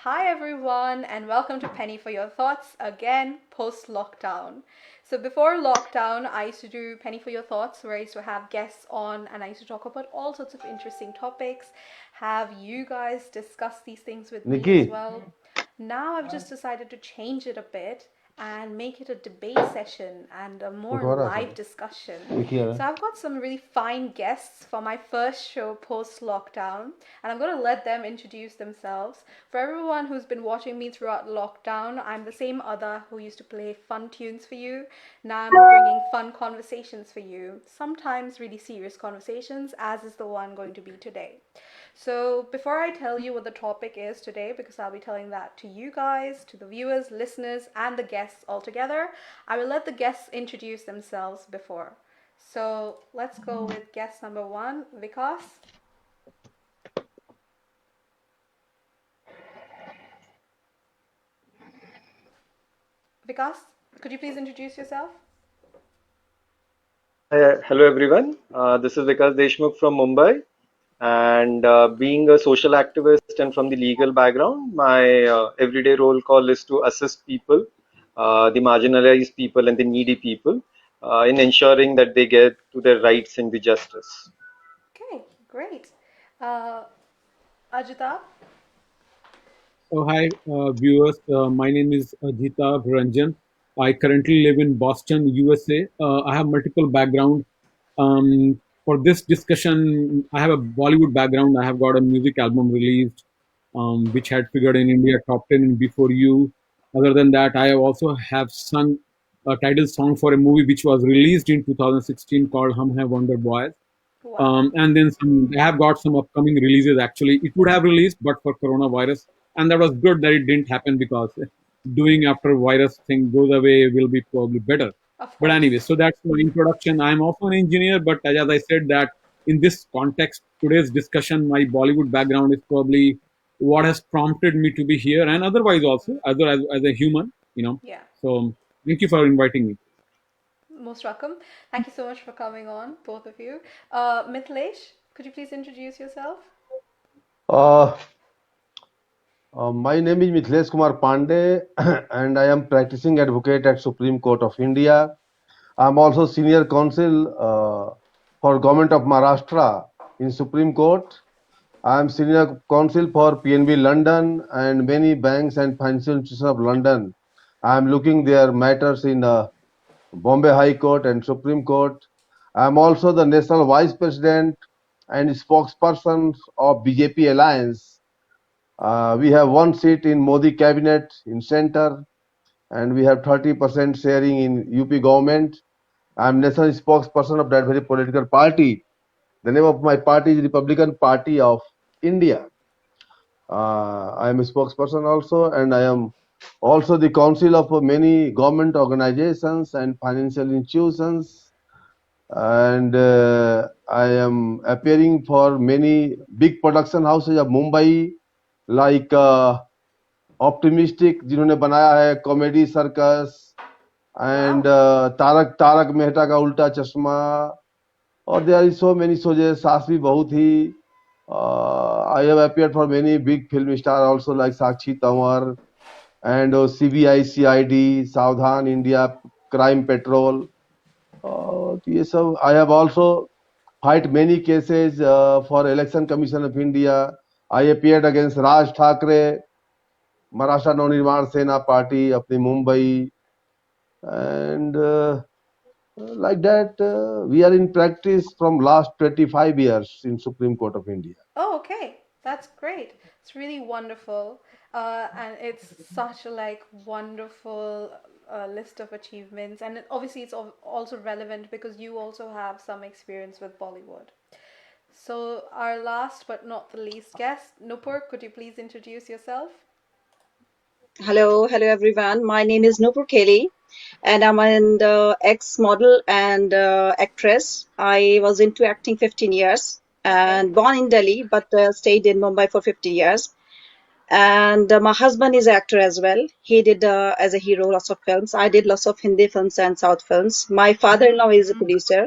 Hi everyone, and welcome to Penny for Your Thoughts again post lockdown. So, before lockdown, I used to do Penny for Your Thoughts where I used to have guests on and I used to talk about all sorts of interesting topics, have you guys discuss these things with me as Nikki, well. Now, I've just decided to change it a bit and make it a debate session and a more दोबारा से live discussion. एक ही आ So, रहा I've got some really fine guests for my first show post lockdown, and I'm going to let them introduce themselves. For everyone who's been watching me throughout lockdown, I'm the same other who used to play fun tunes for you. Now I'm bringing fun conversations for you, sometimes really serious conversations, as is the one going to be today. So, before I tell you what the topic is today, because I'll be telling that to you guys, to the viewers, listeners, and the guests all together, I will let the guests introduce themselves before. So, let's go with guest number one, Vikas. Vikas, could you please introduce yourself? Hello everyone. This is Vikas Deshmukh from Mumbai, and being a social activist and from the legal background, my everyday role call is to assist people, the marginalized people and the needy people, in ensuring that they get to their rights and the justice. Okay, great. Uh, Ajita, Hi, viewers. My name is Ajita Ranjan. I currently live in Boston, USA. I have multiple background. For this discussion, I have a Bollywood background. I have got a music album released, which had figured in India top 10 in Before You. Other than that, I also have sung a title song for a movie which was released in 2016 called Hum Hai Wonder Boys. wow. And then they have got some upcoming releases. Actually, it would have released, but for coronavirus, and that was good that it didn't happen because doing after virus thing goes away will be probably better. Of But course. anyway, so that's my introduction. I'm also an engineer, but as I said that in this context, today's discussion, my Bollywood background is probably what has prompted me to be here, and otherwise also as a human. Yeah, So thank you for inviting me. most welcome. Thank you so much for coming on, both of you. Mithilesh, could you please introduce yourself? uh, my name is Mithilesh Kumar Pandey and I am practicing advocate at Supreme Court of India. I am also senior counsel for Government of Maharashtra in Supreme Court. I am senior counsel for PNB London and many banks and financial institutions of London. I am looking their matters in Bombay High Court and Supreme Court. I am also the National Vice President and spokesperson of BJP Alliance. We have one seat in Modi cabinet in center, and we have 30% sharing in UP government. I am national spokesperson of that very political party. The name of my party is Republican Party of India. I am a spokesperson also, and I am also the council of many government organizations and financial institutions. And I am appearing for many big production houses of Mumbai, like Optimistic, जिन्होंने बनाया है comedy circus and Wow. Taarak Taarak Mehta Ka Ooltah Chashmah और there is so many shows सास भी बहुत ही I have appeared for many big film star also like Sakshi Tanwar and CBI CID Savdhaan India crime patrol तो ये सब I have also fight many cases for Election Commission of India. I appeared against Raj Thackeray, Maharashtra Nirman Sena Party of the Mumbai, and like that we are in practice from last 25 years in Supreme Court of India. Oh, okay. That's great. It's really wonderful. And it's such a wonderful list of achievements. And obviously, it's also relevant because you also have some experience with Bollywood. So, our last but not the least guest, Nupur, could you please introduce yourself? Hello everyone. My name is Nupur Kelly, and I'm an ex-model and actress. I was into acting 15 years Okay. and born in Delhi, but stayed in Mumbai for 50 years. And my husband is an actor as well. He did as a hero lots of films. I did lots of Hindi films and South films. My father-in-law is a producer.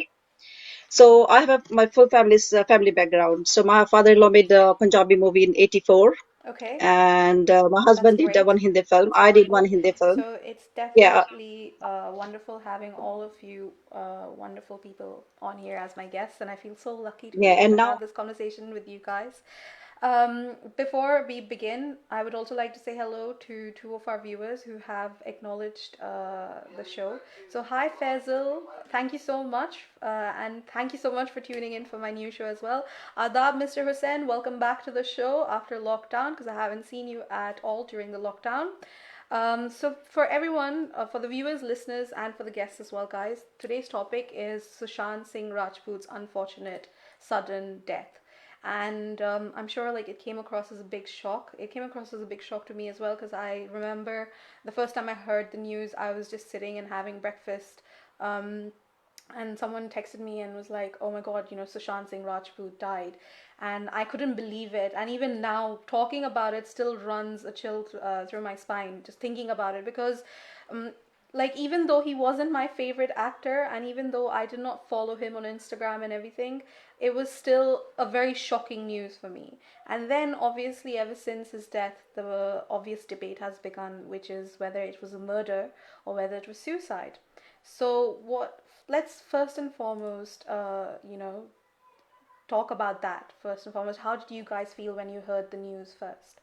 So I have my full family's family background. So my father-in-law made the Punjabi movie in '84. Okay, And my that's husband did great. one Hindi film. That's I did one wonderful. Hindi film. So it's Yeah, definitely wonderful having all of you wonderful people on here as my guests, and I feel so lucky to be yeah. able And to now, have this conversation with you guys. Before we begin, I would also like to say hello to two of our viewers who have acknowledged the show. So, hi Faisal, thank you so much, and thank you so much for tuning in for my new show as well. Adab, Mr. Hussain, welcome back to the show after lockdown because I haven't seen you at all during the lockdown. So, for everyone, for the viewers, listeners, and for the guests as well, guys, today's topic is Sushant Singh Rajput's unfortunate sudden death. And I'm sure like it came across as a big shock. It came across as a big shock to me as well because I remember the first time I heard the news, I was just sitting and having breakfast. Um, and someone texted me and was like, "Oh my God, Sushant Singh Rajput died," and I couldn't believe it. And even now, talking about it still runs a chill through my spine just thinking about it because, um, like, even though he wasn't my favorite actor, and even though I did not follow him on Instagram and everything, it was still a very shocking news for me. And then, obviously, ever since his death, the obvious debate has begun, which is whether it was a murder or whether it was suicide. So what? Let's first and foremost, talk about that. First and foremost, how did you guys feel when you heard the news first?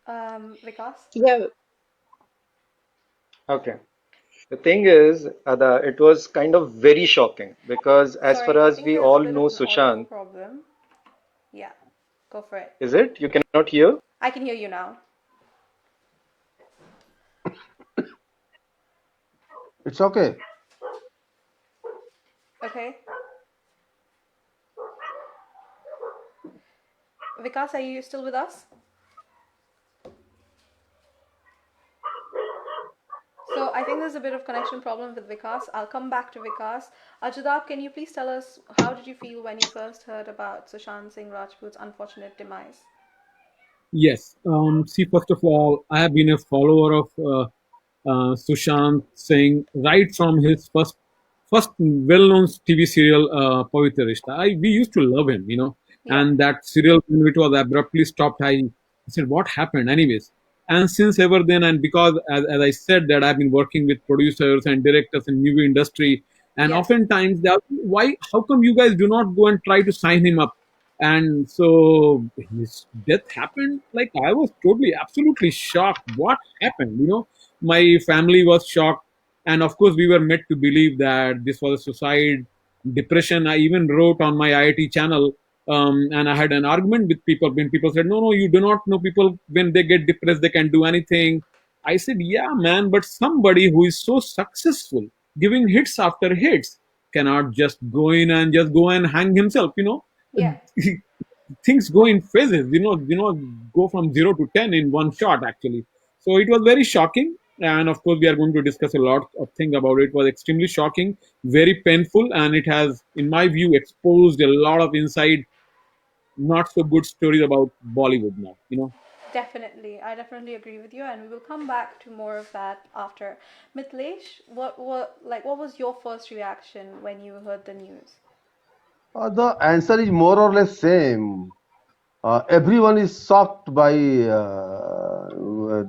Vikas? yeah, Okay. The thing is, it was kind of very shocking because as far Sorry, I as think we there's a all bit know of an audio Sushant, problem. Yeah, go for it. is it? You cannot hear? I can hear you now. It's okay. Okay. Vikas, are you still with us? So I think there's a bit of connection problem with Vikas. I'll come back to Vikas. Ajadab, can you please tell us how did you feel when you first heard about Sushant Singh Rajput's unfortunate demise? Yes. See, first of all, I have been a follower of Sushant Singh right from his first well-known TV serial, Pavitra Rishta. We used to love him, Yeah. and that serial, when it was abruptly stopped, I said, "What happened?" Anyways, and since ever then, and because as I said that I've been working with producers and directors in movie industry, and Yes. oftentimes they are, why? How come you guys do not go and try to sign him up? And so his death happened. Like, I was totally absolutely shocked. What happened? My family was shocked, and of course we were made to believe that this was a suicide, depression. I even wrote on my IIT channel, and I had an argument with people when people said, no, you do not know, people when they get depressed they can do anything. I said, yeah man, but somebody who is so successful, giving hits after hits, cannot just go in and just go and hang himself. Yeah. Things go in phases, go from 0 to 10 in one shot actually. So it was very shocking, and of course we are going to discuss a lot of things about it. It was extremely shocking, very painful, and it has, in my view, exposed a lot of inside not so good stories about Bollywood now. Definitely. I definitely agree with you, and we will come back to more of that after. Mitlesh, what was your first reaction when you heard the news? The answer is more or less same. Everyone is shocked by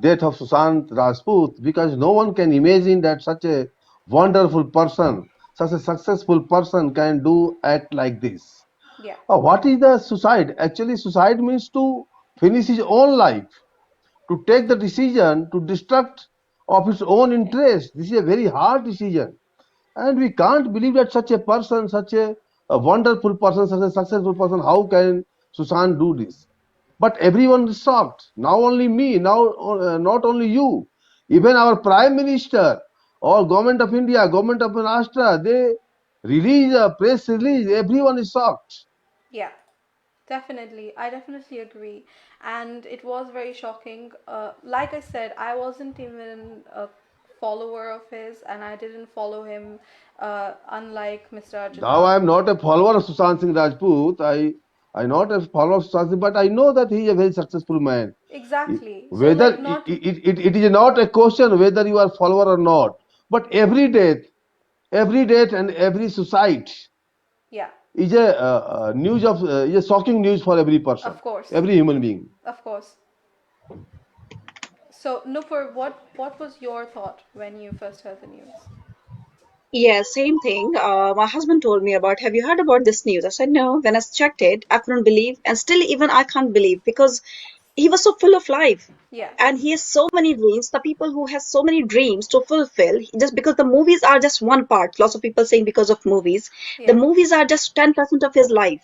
death of Sushant Rajput because no one can imagine that such a wonderful person, such a successful person can do act like this. Yeah. What is the suicide? Actually, suicide means to finish his own life, to take the decision to destruct of his own interest. This is a very hard decision. And we can't believe that such a person, such a wonderful person, such a successful person, how can Sushant do this? But everyone is shocked. Now only me, now not only you, even our Prime Minister or Government of India, Government of Maharashtra, they release a press release. Everyone is shocked. Yeah. Definitely, I definitely agree, and it was very shocking. Like I said, I wasn't even a follower of his, and I didn't follow him, unlike Mr. Now Ajadab. I am not a follower of Sushant Singh Rajput. I not a follower of Sushant Singh, but I know that he is a very successful man. Exactly. So, Whether like, not it is not a question whether you are follower or not, but every death every date and every suicide Yeah, is a news of is a shocking news for every person, of course. every human being. Of course. So, Nupur, what was your thought when you first heard the news? Yeah, same thing. My husband told me about, have you heard about this news? I said, no. When I checked it, I couldn't believe. And still, even I can't believe because he was so full of life. Yeah, And he has so many dreams. The people who has so many dreams to fulfill, just because the movies are just one part. Lots of people saying because of movies. The yeah, movies are just 10% of his life.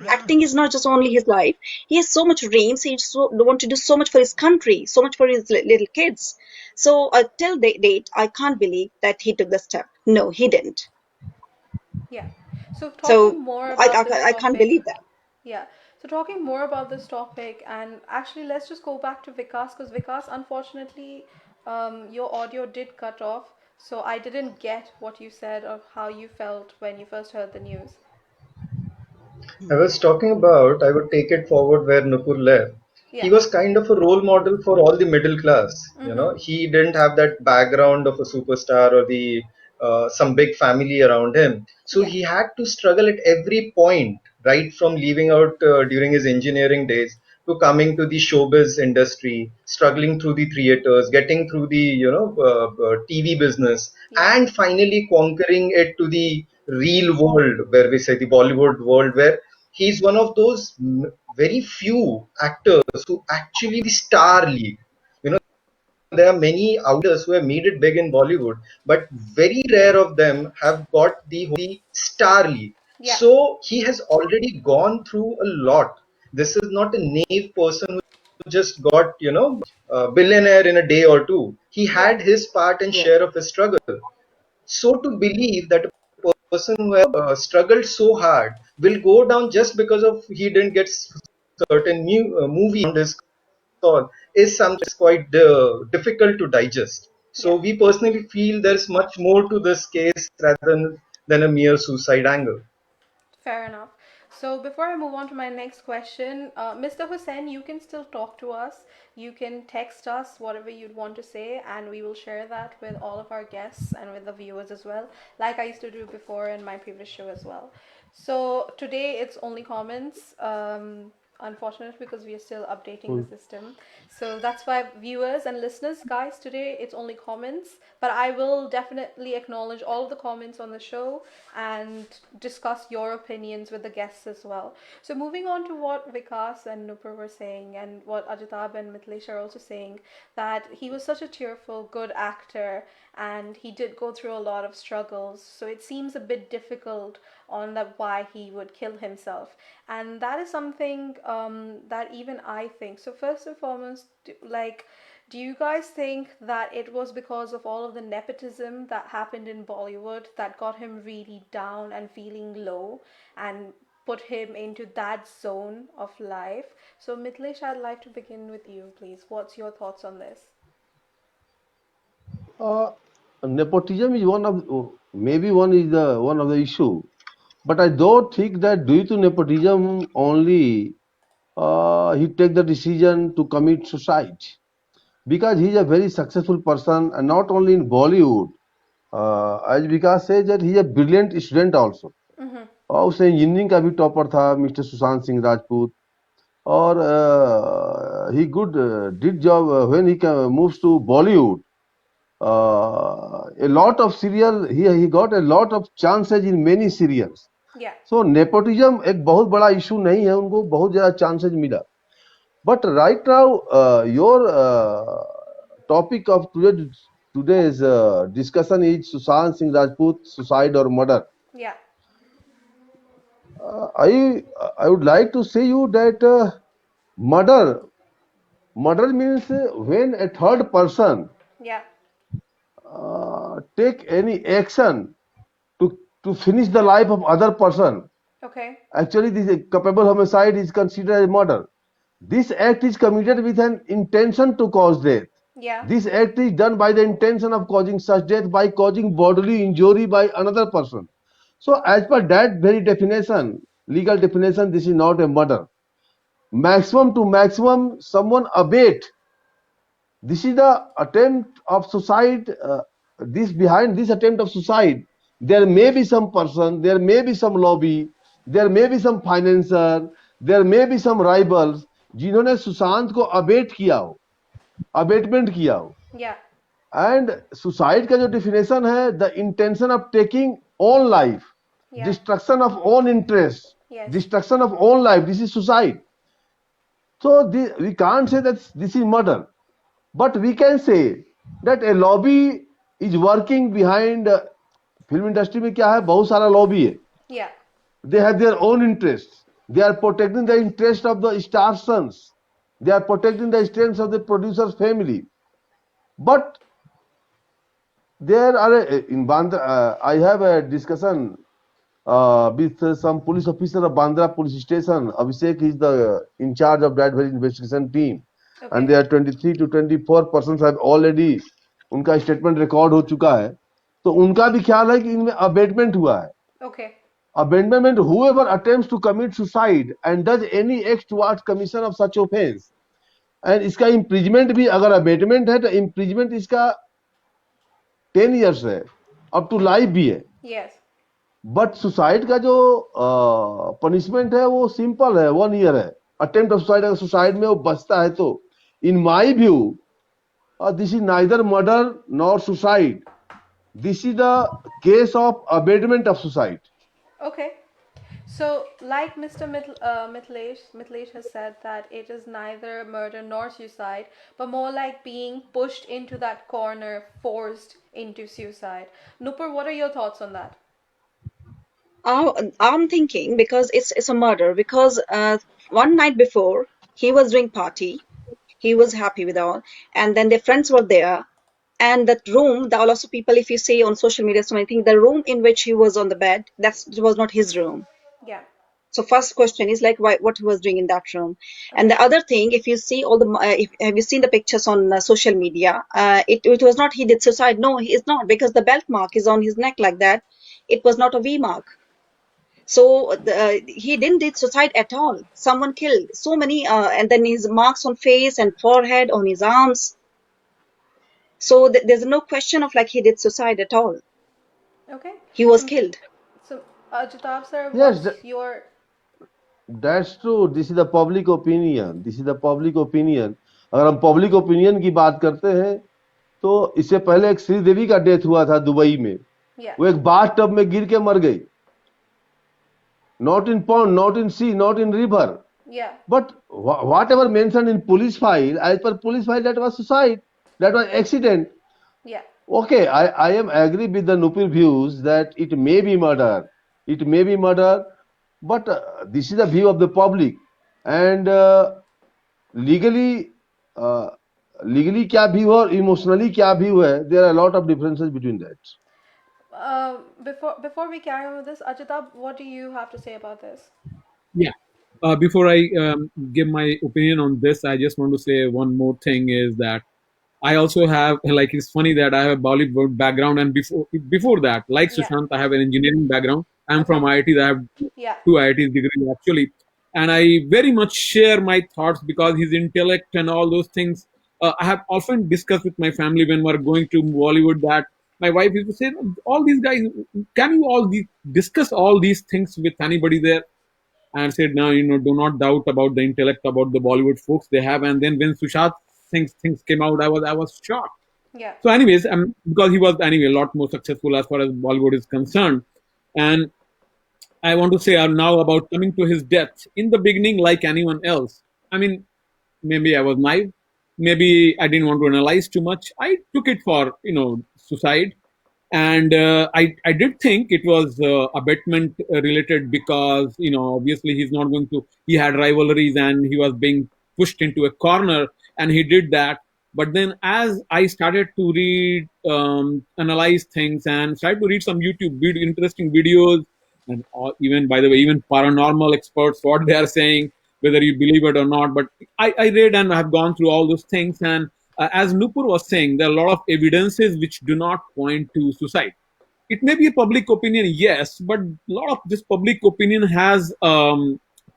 yeah, Acting is not just only his life. He has so much dreams. He so want to do so much for his country, so much for his little kids. So till date, I can't believe that he took the step. No, he didn't. yeah. So, So talking more I, about this I can't topic, believe that. yeah. So, talking more about this topic, and actually, let's just go back to Vikas because Vikas, unfortunately, your audio did cut off. So, I didn't get what you said or how you felt when you first heard the news. I was talking about, I would take it forward where Nupur left. He Yeah. was kind of a role model for all the middle class. You Mm-hmm. know, he didn't have that background of a superstar or the some big family around him. So Yeah. he had to struggle at every point, right from leaving out during his engineering days to coming to the showbiz industry, struggling through the theaters, getting through the TV business, Yeah. and finally conquering it to the real world, where we say the Bollywood world, where he's one of those very few actors who actually the star league. You know, there are many outsiders who have made it big in Bollywood, but very rare of them have got the star league. Yeah. So he has already gone through a lot. This is not a naive person who just got, billionaire in a day or two. He Yeah. had his part and share of his struggle. So to believe that a person who has struggled so hard will go down just because of he didn't get certain movie on his call is something that's quite difficult to digest. So Yeah. we personally feel there's much more to this case rather than a mere suicide angle. Fair enough. So before I move on to my next question, Mr. Hussain, you can still talk to us. You can text us whatever you'd want to say, and we will share that with all of our guests and with the viewers as well, like I used to do before in my previous show as well. So today it's only comments. Unfortunate because we are still updating the system. So that's why viewers and listeners, guys, today it's only comments, but I will definitely acknowledge all of the comments on the show and discuss your opinions with the guests as well. So moving on to what Vikas and Nupur were saying and what Ajitab and Mitlesh are also saying, that he was such a cheerful, good actor and he did go through a lot of struggles. So it seems a bit difficult on that why he would kill himself, and that is something that even I think. So first and foremost, like, do you guys think that it was because of all of the nepotism that happened in Bollywood that got him really down and feeling low and put him into that zone of life? So Mitlesh, I'd like to begin with you, please. What's your thoughts on this? Uh, Nepotism is one of maybe one of the issue, but I don't think that due to nepotism only he take the decision to commit suicide, because he is a very successful person and not only in Bollywood. As Vikas says that he is a brilliant student also. Mm-hmm. और उसे engineering का भी topper था mister Sushant Singh Rajput. और he good did job when he moves to Bollywood. A lot of serial he got a lot of chances in many serials. Yeah. So nepotism एक बहुत बड़ा issue नहीं है, उनको बहुत ज़्यादा chances मिला. But right now your topic of today's discussion is Sushant Singh Rajput suicide or murder. Yeah. I would like to say you that murder means when a third person Yeah. take any action to finish the life of other person. Okay. Actually, this culpable homicide is considered as murder. This act is committed with an intention to cause death. Yeah. This act is done by the intention of causing such death by causing bodily injury by another person. So, as per that very definition, legal definition, this is not a murder. Maximum to maximum, someone abate. This is the attempt of suicide. This behind this attempt of suicide there may be some person, there may be some lobby, there may be some financer, there may be some rivals जिन्होंने सुशांत को abate किया हो, abetment किया हो. Yeah. And suicide का जो definition है, the intention of taking own life, Yeah. Destruction of own interest, Yes. destruction of own life, this is suicide. So we can't say that this is murder, but we can say that a lobby is working behind. Film industry में क्या है, बहुत सारा lobby है. Yeah. They have their own interests. They are protecting the interest of the star sons. They are protecting the interests of the producer's family. But there are in Bandra, I have a discussion with some police officer of Bandra police station. Abhishek is the in charge of that very investigation team. Okay. And there are 23 to 24 persons have already, उनका statement record हो चुका है. तो उनका भी ख्याल है कि इनमें अबेटमेंट हुआ है. Okay. Abandonment meant whoever attempts to commit suicide and does any act towards commission of such offense. And इसका imprisonment भी, अगर abatement है तो imprisonment इसका 10 years है, up to life भी है. Yes. बट सुसाइड का जो पनिशमेंट है वो सिंपल है, 1 year है. अटेम्प्ट ऑफ सुसाइड, अगर सुसाइड में वो बचता है तो in my view this is neither murder nor suicide. This is the case of abetment of suicide. Okay. So, like Mr. Mitlesh has said that it is neither murder nor suicide, but more like being pushed into that corner, forced into suicide. Nupur, what are your thoughts on that? I'm thinking because it's a murder, because one night before he was doing party, he was happy with all, and then their friends were there, and that room, the lots of people, if you see on social media, so I think the room in which he was on the bed, that was not his room. Yeah. So first question is like, why, what he was doing in that room. And the other thing, if you see all the, have you seen the pictures on social media? It was not he did suicide. No, he is not, because the belt mark is on his neck like that. It was not a V mark. So he didn't did suicide at all. Someone killed. So many, and then his marks on face and forehead, on his arms. So there's no question of like he did suicide at all. Okay. He was killed. So, Jitab sir, Yes, what's your... That's true. This is the public opinion. This is the public opinion. अगर हम public opinion की बात करते हैं तो इससे पहले एक श्रीदेवी का डेथ हुआ था दुबई में. Yeah. वो एक बाथ टब में गिर के मर गई. Not in pond, not in sea, not in river. Yeah. But whatever mentioned in police file, as per police file, that was suicide. That was accident. Yeah. Okay, I am agree with the Nupir views that it may be murder. It may be murder, but this is the view of the public. And legally क्या view और emotionally क्या view है, there are a lot of differences between that. Before we carry on with this, Ajitab, what do you have to say about this? Yeah. Before I give my opinion on this, I just want to say one more thing is that I also have, like, it's funny that I have a Bollywood background, and before that, like Yeah. Sushant, I have an engineering background. I'm from IIT. I have Yeah. 2 IITs degree actually, and I very much share my thoughts because his intellect and all those things. I have often discussed with my family when we're going to Bollywood that my wife used to say, "All these guys, can you all discuss all these things with anybody there?" And said, "No, do not doubt about the intellect about the Bollywood folks they have." And then when Sushant things came out, I was shocked. Yeah. So, anyways, because he was anyway a lot more successful as far as Bollywood is concerned, and I want to say now about coming to his death. In the beginning, like anyone else, I mean, maybe I was naive, maybe I didn't want to analyze too much. I took it for suicide, and I did think it was abatement related because obviously he's not going to. He had rivalries and he was being pushed into a corner, and he did that. But then, as I started to read, analyze things, and started to read some YouTube interesting videos, and even by the way, even paranormal experts, what they are saying, whether you believe it or not. But I read and have gone through all those things, and as Nupur was saying, there are a lot of evidences which do not point to suicide. It may be a public opinion, yes, but a lot of this public opinion has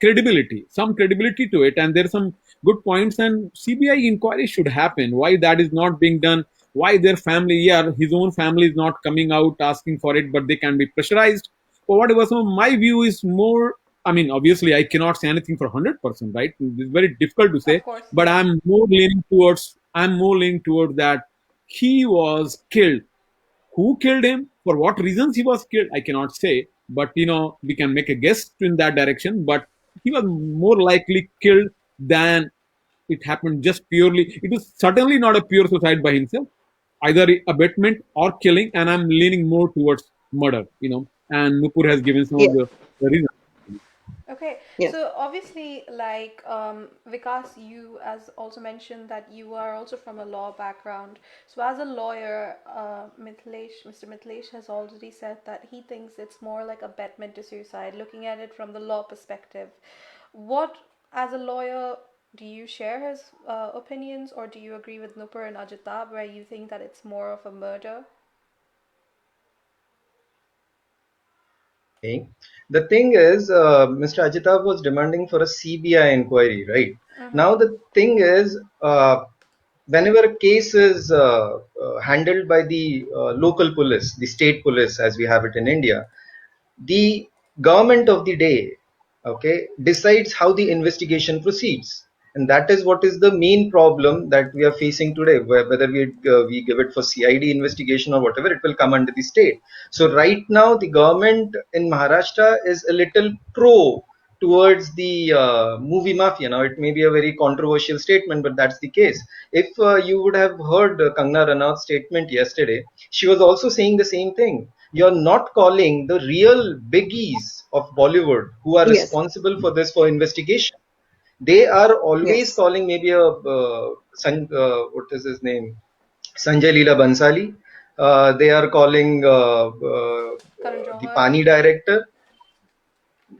credibility, some credibility to it, and there are some good points. And CBI inquiry should happen. Why that is not being done? why their family, yeah, his own family is not coming out asking for it, but they can be pressurized or whatever. So my view is more, I mean, obviously I cannot say anything for 100%, right? It's very difficult to Of say, course, but yeah. I'm more leaning towards that he was killed. Who killed him? For what reasons he was killed? I cannot say. But we can make a guess in that direction. But he was more likely killed than it happened just purely. It was certainly not a pure suicide by himself, either abetment or killing. And I'm leaning more towards murder. And Nupur has given some of Yes, the reasons. Okay, yes, so obviously, like Vikas, you as also mentioned that you are also from a law background. So as a lawyer, Mr. Mithilesh has already said that he thinks it's more like abetment to suicide, looking at it from the law perspective. What, as a lawyer, do you share his opinions, or do you agree with Nupur and Ajitab, where you think that it's more of a murder? The thing is, Mr. Ajitab was demanding for a CBI inquiry, right? Mm-hmm. Now, the thing is, whenever a case is handled by the local police, the state police, as we have it in India, the government of the day, okay, decides how the investigation proceeds, and that is what is the main problem that we are facing today. Whether we give it for CID investigation or whatever, it will come under the state. So right now the government in Maharashtra is a little pro towards the movie mafia. Now it may be a very controversial statement, but that's the case. If you would have heard Kangna Ranaut's statement yesterday, she was also saying the same thing. You're not calling the real biggies of Bollywood who are yes, responsible for this for investigation. They are always yes. calling maybe a what is his name, Sanjay Leela Bansali. They are calling Karan the Johar. Pani director.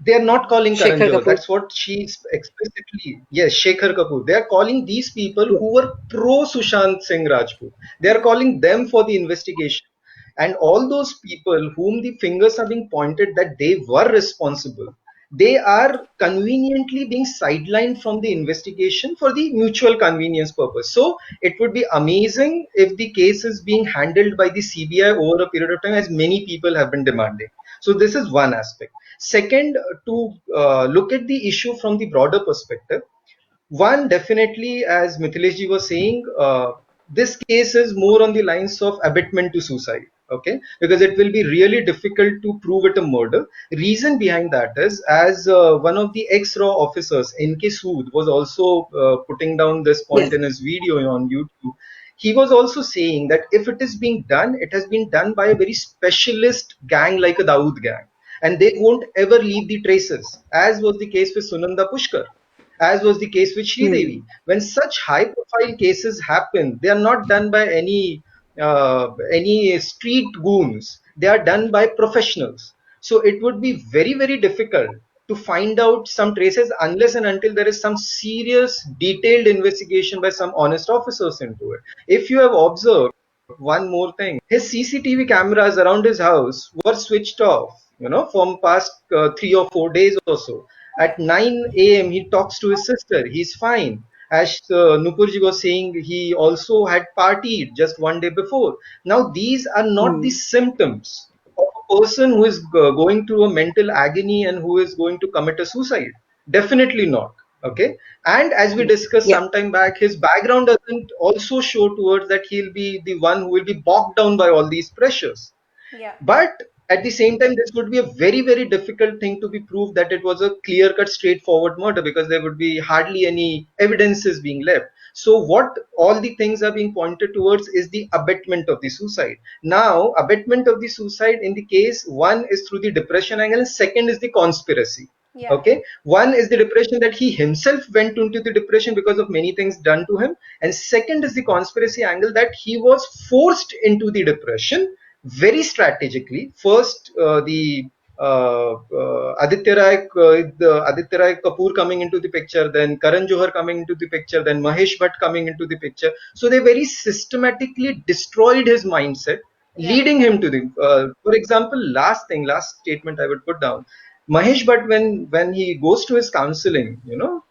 They are not calling Karan Shekhar Johar. Kapoor. That's what she explicitly. Yes, Shekhar Kapoor. They are calling these people Yes, who were pro Sushant Singh Rajput. They are Mm-hmm. calling them for the investigation. And all those people whom the fingers are being pointed that they were responsible, they are conveniently being sidelined from the investigation for the mutual convenience purpose. So it would be amazing if the case is being handled by the CBI over a period of time, as many people have been demanding. So this is one aspect. Second, to look at the issue from the broader perspective, one, definitely, as Mithilesh was saying, this case is more on the lines of abetment to suicide. Okay, because it will be really difficult to prove it a murder. Reason behind that is, as one of the ex-raw officers, N.K. Sood, was also putting down this point yes, in his video on YouTube. He was also saying that if it is being done, it has been done by a very specialist gang like a Dawood gang, and they won't ever leave the traces, as was the case with Sunanda Pushkar, as was the case with hmm, Sridevi. When such high-profile cases happen, they are not done by any street goons. They are done by professionals. So it would be very, very difficult to find out some traces unless and until there is some serious, detailed investigation by some honest officers into it. If you have observed one more thing, his CCTV cameras around his house were switched off, from past 3 or 4 days or so. Yeah. At 9 a.m., he talks to his sister. He's fine. As Nupurji was saying, he also had partied just one day before. Now, these are not the hmm, symptoms of a person who is going through a mental agony and who is going to commit a suicide. Definitely not. Okay. And as we yes. discussed Yeah, some time back, his background doesn't also show towards that he'll be the one who will be bogged down by all these pressures. Yeah. But at the same time, this would be a very, very difficult thing to be proved that it was a clear cut, straightforward murder, because there would be hardly any evidences being left. So, what all the things are being pointed towards is the abetment of the suicide. Now, abetment of the suicide in the case, one is through the depression angle, and second is the conspiracy. Yeah. Okay, one is the depression, that he himself went into the depression because of many things done to him, and second is the conspiracy angle, that he was forced into the depression very strategically. First, the Aditya Rai Kapoor coming into the picture, then Karan Johar coming into the picture, then Mahesh Bhatt coming into the picture. So they very systematically destroyed his mindset, Yeah. leading him to the. For example, last statement I would put down. Mahesh, but when he goes to his counseling,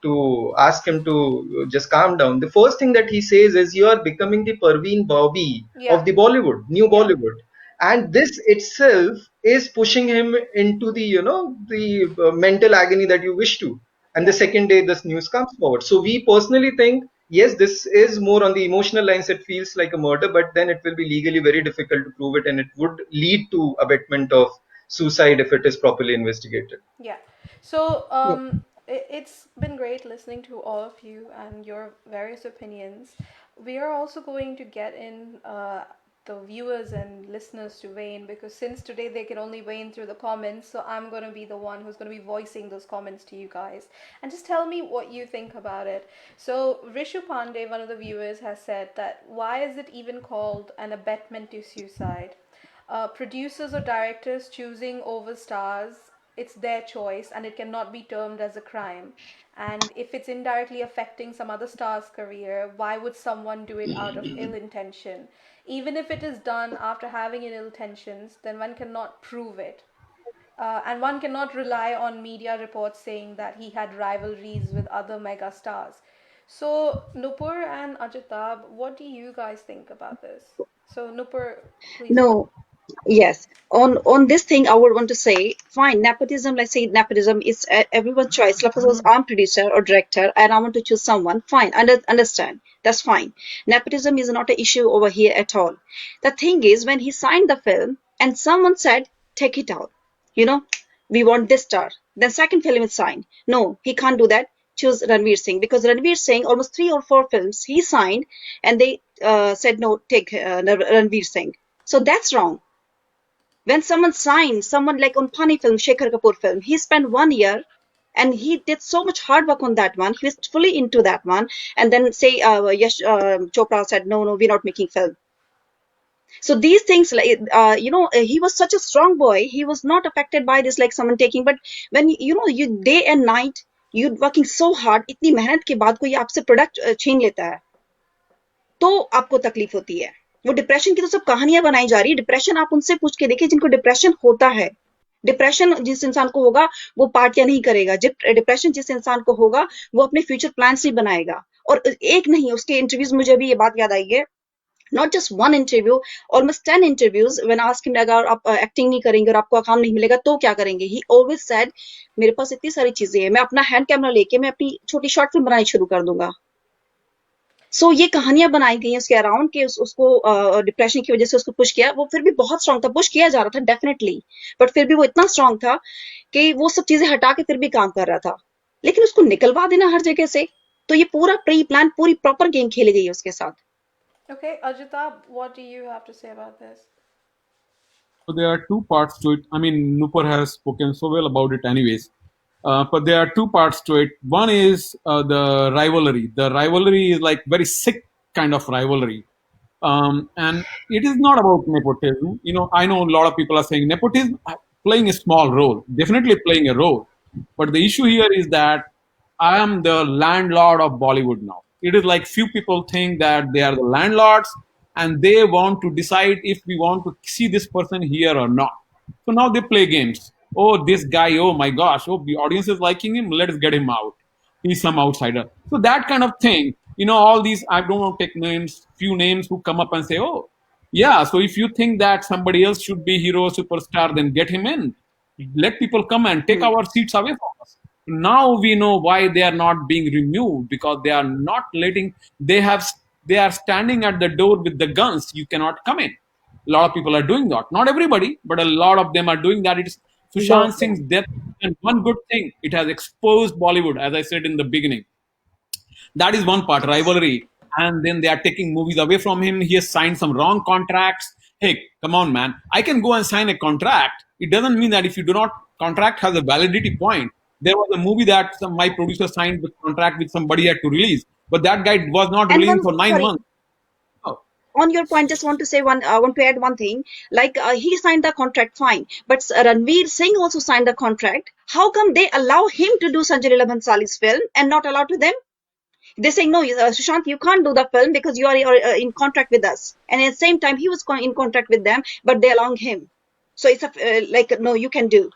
to ask him to just calm down, the first thing that he says is, "You are becoming the Parveen Bobby Yeah. of the Bollywood, new Yeah. Bollywood," and this itself is pushing him into the mental agony that you wish to. And the Yeah. second day, this news comes forward. So we personally think, yes, this is more on the emotional lines. It feels like a murder, but then it will be legally very difficult to prove it, and it would lead to abetment of suicide if it is properly investigated. Yeah. So, Yeah. it's been great listening to all of you and your various opinions. We are also going to get in the viewers and listeners to weigh in, because since today they can only weigh in through the comments, so I'm going to be the one who's going to be voicing those comments to you guys. And just tell me what you think about it. So, Rishu Pandey, one of the viewers, has said that why is it even called an abetment to suicide? Producers or directors choosing over stars, it's their choice and it cannot be termed as a crime. And if it's indirectly affecting some other star's career, why would someone do it out of ill intention? Even if it is done after having ill intentions, then one cannot prove it. And one cannot rely on media reports saying that he had rivalries with other mega stars. So, Nupur and Ajitab, what do you guys think about this? So, Nupur, please go. No, yes. On this thing, I would want to say, fine, nepotism. Let's say nepotism is everyone's choice. Suppose I'm producer or director, and I want to choose someone. Fine, understand. That's fine. Nepotism is not an issue over here at all. The thing is, when he signed the film, and someone said, take it out. You know, we want this star. Then second film is signed. No, he can't do that. Choose Ranveer Singh, because Ranveer Singh, almost 3 or 4 films he signed, and they said no, take Ranveer Singh. So that's wrong. When someone signs, someone like on Pani film, Shekhar Kapoor film, he spent 1 year and he did so much hard work on that one. He was fully into that one. And then say, Yash Chopra said, no, no, we're not making film. So these things, like, he was such a strong boy. He was not affected by this, like someone taking, but when, you day and night, you working so hard, इतनी मेहनत के बाद कोई आपसे product छीन लेता है, तो आपको तकलीफ होती है। वो डिप्रेशन की तो सब कहानियां बनाई जा रही है। डिप्रेशन आप उनसे पूछ के देखिए जिनको डिप्रेशन होता है। डिप्रेशन जिस इंसान को होगा वो पार्टियां नहीं करेगा। डिप्रेशन जिस इंसान को होगा वो अपने फ्यूचर प्लान्स नहीं बनाएगा। और एक नहीं, उसके इंटरव्यूज, मुझे अभी ये बात याद आई है, not just one interview, almost 10 interviews, when ask him अगर आप एक्टिंग नहीं करेंगे और आपको काम नहीं मिलेगा तो क्या करेंगे, ही ऑलवेज सेड मेरे पास इतनी सारी चीजें हैं, मैं अपना हैंड कैमरा लेके मैं अपनी छोटी शॉर्ट फिल्म बनानी शुरू कर दूंगा। सो ये कहानियां बनाई गई हैं उसके अराउंड के उसको डिप्रेशन की वजह से उसको पुश किया। वो फिर भी बहुत स्ट्रांग था, पुश किया जा रहा था डेफिनेटली, बट फिर भी वो इतना स्ट्रांग था कि वो सब चीजें हटा के फिर भी काम कर रहा था। लेकिन उसको निकलवा देना हर जगह से, तो ये पूरा प्री प्लान, पूरी प्रॉपर गेम खेली गई है उसके साथ। Okay, Ajitab, what do you have to say about this? So there are two parts to it. I mean, Nupur has spoken so well about it, anyways. But there are two parts to it. One is the rivalry. The rivalry is like very sick kind of rivalry, and it is not about nepotism. I know a lot of people are saying nepotism playing a small role, definitely playing a role. But the issue here is that I am the landlord of Bollywood now. It is like few people think that they are the landlords and they want to decide if we want to see this person here or not. So now they play games. Oh, this guy, oh my gosh, oh, the audience is liking him, let's get him out. He's some outsider. So that kind of thing, all these, I don't want to take names, few names who come up and say, oh, yeah, so if you think that somebody else should be hero, superstar, then get him in. Let people come and take our seats away from us. Now we know why they are not being removed, because they are not letting, they are standing at the door with the guns. You cannot come in. A lot of people are doing that. Not everybody, but a lot of them are doing that. It's Lot Sushant of them. Singh's death. And one good thing, it has exposed Bollywood, as I said in the beginning. That is one part, rivalry. And then they are taking movies away from him. He has signed some wrong contracts. Hey, come on, man. I can go and sign a contract. It doesn't mean that if you do not, contract has a validity point. There was a movie that my producer signed the contract with somebody had to release, but that guy was not And releasing one, for nine sorry, months. Oh, on your point, just want to say one, I want to add one thing. Like, he signed the contract, fine, but Ranveer Singh also signed the contract. How come they allow him to do Sanjay Leela Bhansali's film and not allow to them? They're saying, no, Sushant, you can't do the film because you are in contract with us. And at the same time, he was in contract with them, but they allowing him. So it's like, no, you can do.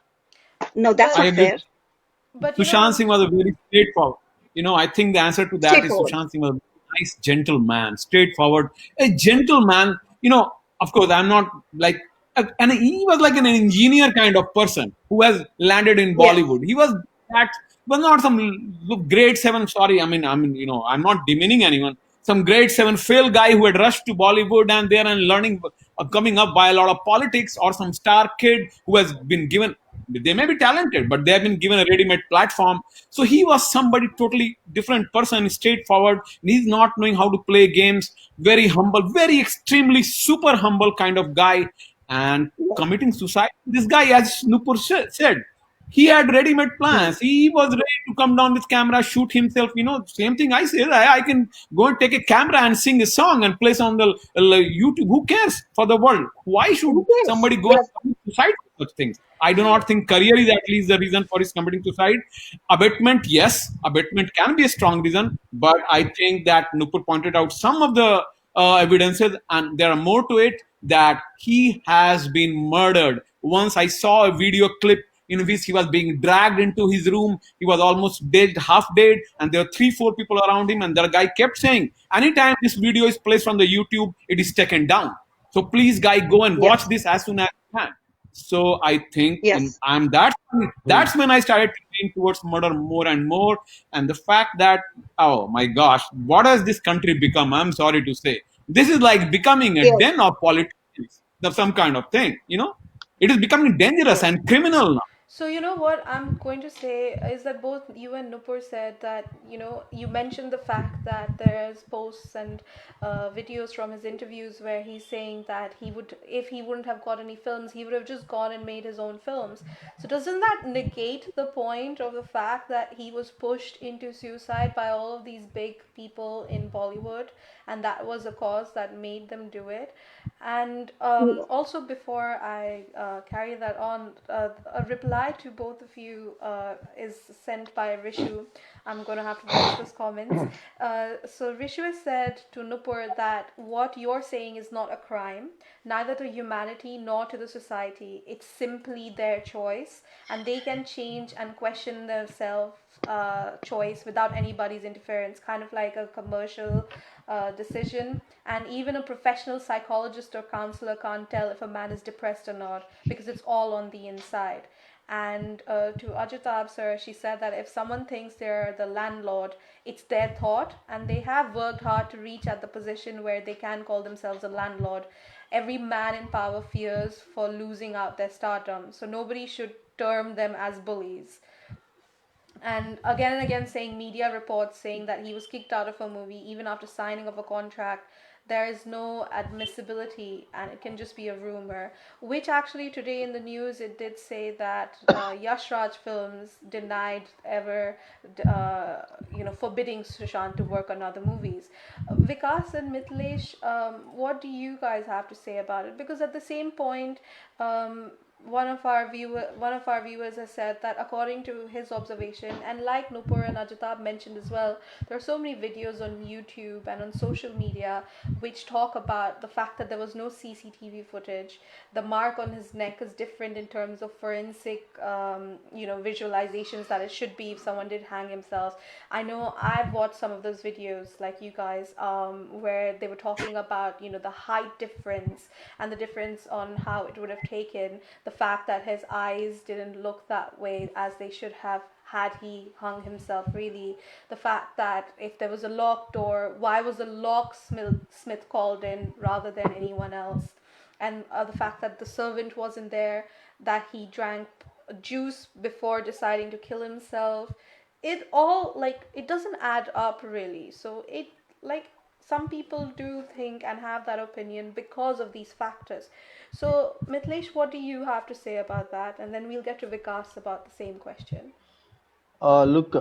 No, that's I not But agree. fair. but Sushant Singh was a very straightforward. I think the answer to that is Straightforward. Sushant Singh was a nice gentleman, straightforward, a gentleman. Of course, I'm not like, and he was like an engineer kind of person who has landed in Yes. Bollywood. He was that, was not some grade seven. Sorry, I'm not demeaning anyone. Some grade seven fail guy who had rushed to Bollywood and there and learning, coming up by a lot of politics, or some star kid who has been given, they may be talented but they have been given a ready-made platform. So he was somebody totally different person, straightforward, and he's not knowing how to play games, very humble, very extremely super humble kind of guy, and Yes. committing suicide. This guy, as Nupur said, he had ready-made Hmm. plans. He was ready to come down with camera, shoot himself. Same thing I say. I can go and take a camera and sing a song and place on the YouTube. Who cares for the world? Why should Who cares? somebody go and Yes. commit suicide for such things? I do so not think career is at least the reason for his committing suicide. Abatement, yes, abatement can be a strong reason, but I think that Nupur pointed out some of the evidences, and there are more to it, that he has been murdered. Once I saw a video clip in which he was being dragged into his room. He was almost dead, half dead, and there were 3, 4 people around him. And the guy kept saying, "Anytime this video is placed on the YouTube, it is taken down. So please, guy, go and watch Yes. this as soon as you can." So I think Yes. I'm that's when I started to lean towards murder more and more. And the fact that, oh my gosh, what has this country become? I'm sorry to say, this is like becoming a Yes. den of politics, of some kind of thing. It is becoming dangerous Yes. and criminal now. So you know what I'm going to say is that both you and Nupur said that you mentioned the fact that there's posts and videos from his interviews where he's saying that he would, if he wouldn't have got any films, he would have just gone and made his own films. So doesn't that negate the point of the fact that he was pushed into suicide by all of these big people in Bollywood, and that was a cause that made them do it? And Yes. also, before I carry that on, a reply to both of you is sent by Rishu. I'm going to have to voice those comments. So, Rishu has said to Nupur that what you're saying is not a crime, neither to humanity nor to the society. It's simply their choice, and they can change and question their self choice without anybody's interference, kind of like a commercial decision. And even a professional psychologist or counselor can't tell if a man is depressed or not because it's all on the inside. And to Ajitab sir, she said that if someone thinks they're the landlord, it's their thought, and they have worked hard to reach at the position where they can call themselves a landlord. Every man in power fears for losing out their stardom, so nobody should term them as bullies. And again saying media reports saying that he was kicked out of a movie even after signing of a contract. There is no admissibility, and it can just be a rumor, which actually today in the news it did say that Yash Raj Films denied ever forbidding Sushant to work on other movies. Vikas and Mitlesh, what do you guys have to say about it? Because at the same point, um, one of our viewers has said that according to his observation, and like Nupur and Ajitab mentioned as well, there are so many videos on YouTube and on social media which talk about the fact that there was no CCTV footage. The mark on his neck is different in terms of forensic visualizations that it should be if someone did hang himself. I know I've watched some of those videos like you guys, where they were talking about the height difference and the difference on how it would have taken, the fact that his eyes didn't look that way as they should have had he hung himself, really, the fact that if there was a locked door, why was the locksmith called in rather than anyone else, and the fact that the servant wasn't there, that he drank juice before deciding to kill himself. It all, like, it doesn't add up really. So it, like, some people do think and have that opinion because of these factors. So Mitlesh, what do you have to say about that? And then we'll get to Vikas about the same question. Look,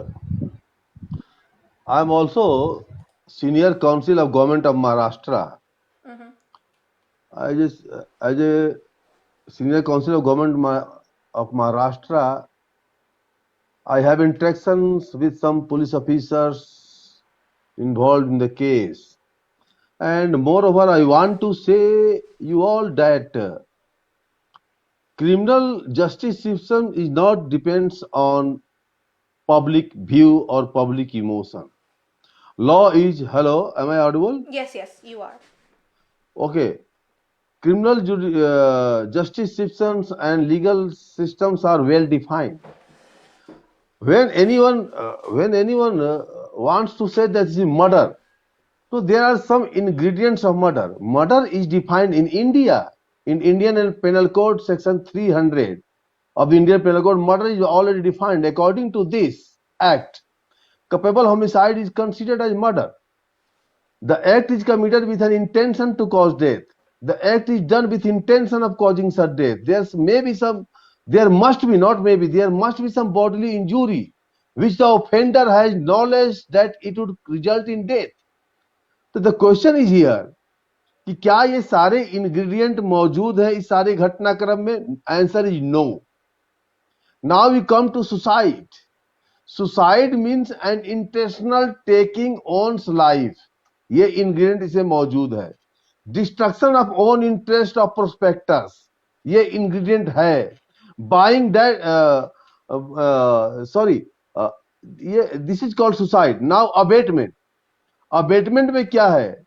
I'm also senior counsel of government of Maharashtra. Mm-hmm. As a senior counsel of government of Maharashtra, I have interactions with some police officers involved in the case. And moreover, I want to say you all that criminal justice system is not depends on public view or public emotion. Law is, hello, am I audible? Yes, yes, you are. Okay. Criminal justice systems and legal systems are well defined. When anyone wants to say that this is murder, so there are some ingredients of murder. Murder is defined in India in Indian Penal Code section 300 of the Indian Penal Code. Murder is already defined. According to this act, culpable homicide is considered as murder. The act is committed with an intention to cause death. The act is done with intention of causing such death. There must be, not maybe, there must be some bodily injury which the offender has knowledge that it would result in death. So the question is here कि क्या ये सारे ingredient मौजूद है इस सारे घटनाक्रम में? Answer is no. Now we come to suicide. Suicide means an intentional taking one's life. ये इंग्रेडिएंट इसे मौजूद है. Destruction of own interest of prospectus, ये इंग्रेडिएंट है. बाइंग दैट सॉरी ये this is called suicide. Now abetment. Abetment में क्या है?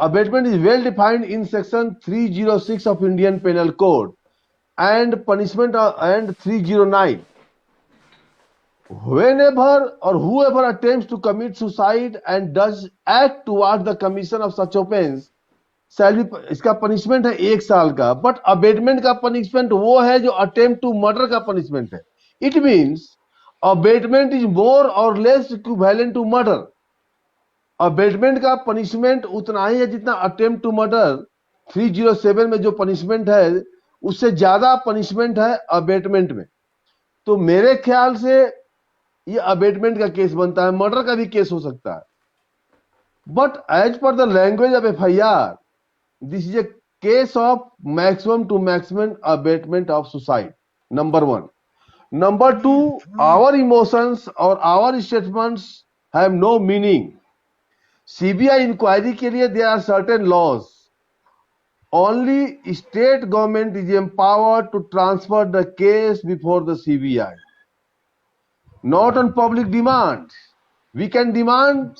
Abatement is well defined in section 306 of Indian Penal Code and punishment and 309. Whenever or whoever attempts to commit suicide and does act towards the commission of such offense shall be, इसका punishment है 1 साल का. But abetment का punishment वो है जो attempt to murder का punishment है. It means abetment is more or less equivalent to murder. Abetment का पनिशमेंट उतना ही है जितना अटेम्प्ट टू मर्डर 307 में जो पनिशमेंट है उससे ज्यादा पनिशमेंट है अबेटमेंट में. तो मेरे ख्याल से ये अबेटमेंट का केस बनता है. मर्डर का भी केस हो सकता है. But as per the language of FIR, this is a case of maximum to maximum abetment of suicide. Number 1. Number 2, our emotions और our statements have no meaning. CBI inquiry के लिए there are certain laws. Only state government is empowered to transfer the case before the CBI. Not on public demand. We can demand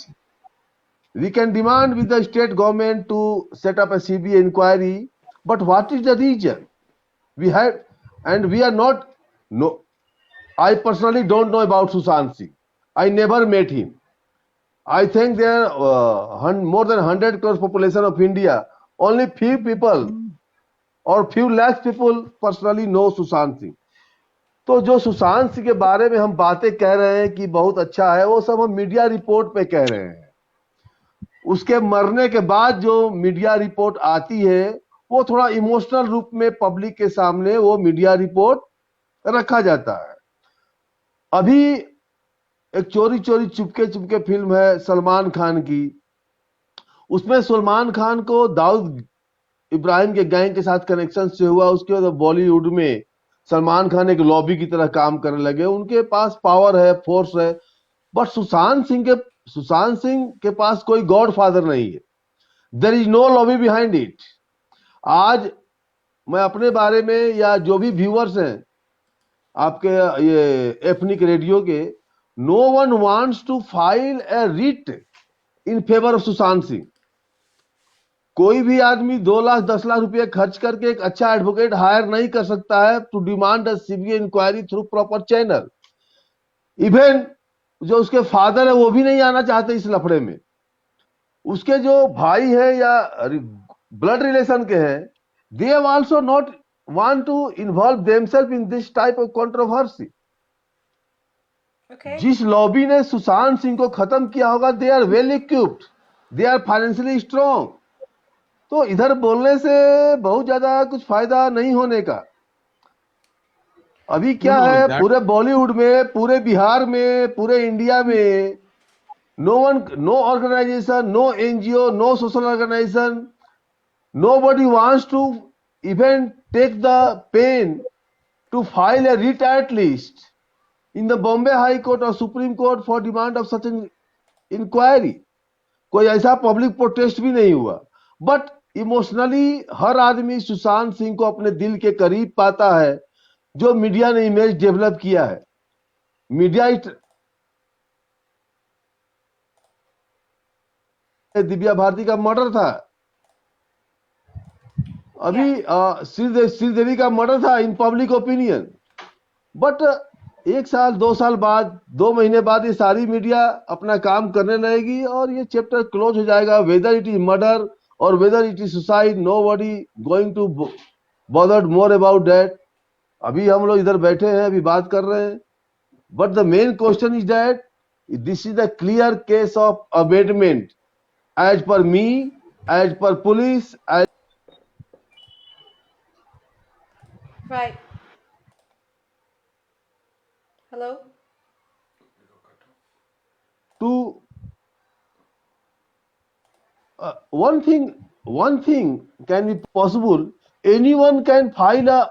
with the state government to set up a CBI inquiry. But what is the reason? We are not. No, I personally don't know about Sushant Singh. I never met him. I think there are more than 100 crores population of India. Only few people or few lakhs people personally know Sushant Singh. तो जो सुशांत सिंह के बारे में हम बातें कह रहे हैं कि बहुत अच्छा है, वो सब हम मीडिया रिपोर्ट पे कह रहे हैं. उसके मरने के बाद जो मीडिया रिपोर्ट आती है वो थोड़ा इमोशनल रूप में पब्लिक के सामने वो मीडिया रिपोर्ट रखा जाता है. अभी एक चोरी चोरी चुपके चुपके फिल्म है सलमान खान की. उसमें सलमान खान को दाऊद इब्राहिम के गैंग के साथ कनेक्शन से हुआ. उसके बाद बॉलीवुड में सलमान खान एक लॉबी की तरह काम करने लगे. उनके पास पावर है, फोर्स है. बट सुशांत सिंह के पास कोई गॉड फादर नहीं है. There is no lobby behind it. आज मैं अपने बारे में या जो भी व्यूअर्स हैं आपके ये एथनिक रेडियो के, no one wants to file a writ in favour of Sushant Singh. कोई भी आदमी 2 लाख 10 लाख रुपए खर्च करके एक अच्छा एडवोकेट हायर नहीं कर सकता है to demand a CBI inquiry through proper channel. Even जो उसके फादर है वो भी नहीं आना चाहते इस लफड़े में. उसके जो भाई है या ब्लड रिलेशन के हैं, they have also not want to involve themselves in this type of controversy. जिस लॉबी ने सुशांत सिंह को खत्म किया होगा, they are well equipped, they are financially strong. तो इधर बोलने से बहुत ज्यादा कुछ फायदा नहीं होने का. अभी क्या है, पूरे बॉलीवुड में, पूरे बिहार में, पूरे इंडिया में no organisation, no NGO, no social organisation, nobody wants to even take the pain to file a writ at least in the Bombay High Court or Supreme Court for demand of such an inquiry. कोई ऐसा public protest भी नहीं हुआ. But emotionally हर आदमी सुशांत सिंह को अपने दिल के करीब पाता है जो मीडिया ने इमेज डेवलप किया है। मीडिया दिव्या भारती का मर्डर था, अभी श्रीदेवी का मर्डर था इन पब्लिक ओपिनियन, बट 1 साल 2 साल बाद 2 महीने बाद ये सारी मीडिया अपना काम करने लगेगी और ये चैप्टर क्लोज हो जाएगा। वेदर इट इज मर्डर और whether it is suicide, nobody going to bothered more about that. अभी हम लोग इधर बैठे हैं, अभी बात कर रहे हैं, but the main question is that this is the clear case of abetment as per me, as per police, as Right. Hello? to one thing can be possible. Anyone can file a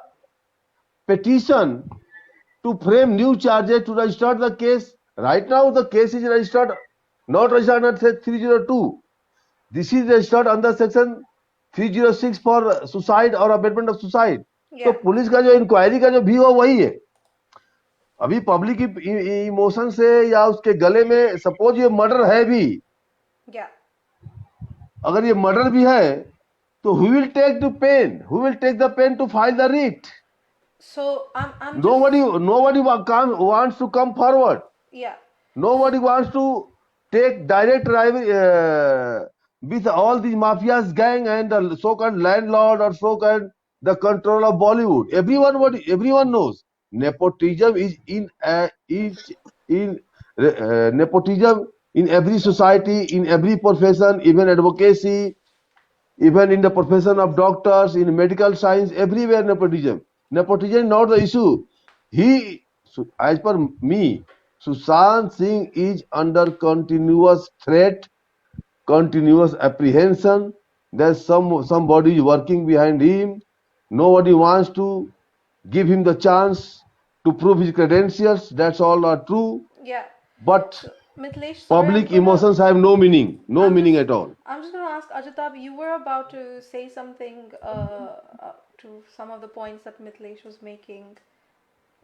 petition to frame new charges to register the case. Right now the case is registered, not registered under 302. This is registered under section 306 for suicide or abatement of suicide. तो Yeah. Police का जो inquiry का जो भी हो वही है। अभी पब्लिक इमोशन से या उसके गले में सपोज ये मर्डर है भी, Yeah. अगर ये मर्डर भी है तो who will take the pain, who will take the pain to file the writ? So I'm Nobody wants to come forward. Yeah. Nobody wants to take direct with all these mafias gang and the so-called landlord or so-called the control of Bollywood. Everyone knows nepotism is nepotism in every society, in every profession, even advocacy, even in the profession of doctors, in medical science, everywhere nepotism. Nepotism is not the issue. As per me, Sushant Singh is under continuous threat, continuous apprehension. There's somebody working behind him. Nobody wants to give him the chance to prove his credentials. That's all are true. Yeah. But So, Mithilesh, sorry, public emotions have no meaning, meaning at all. I'm just going to ask Ajitab, you were about to say something to some of the points that Mithilesh was making.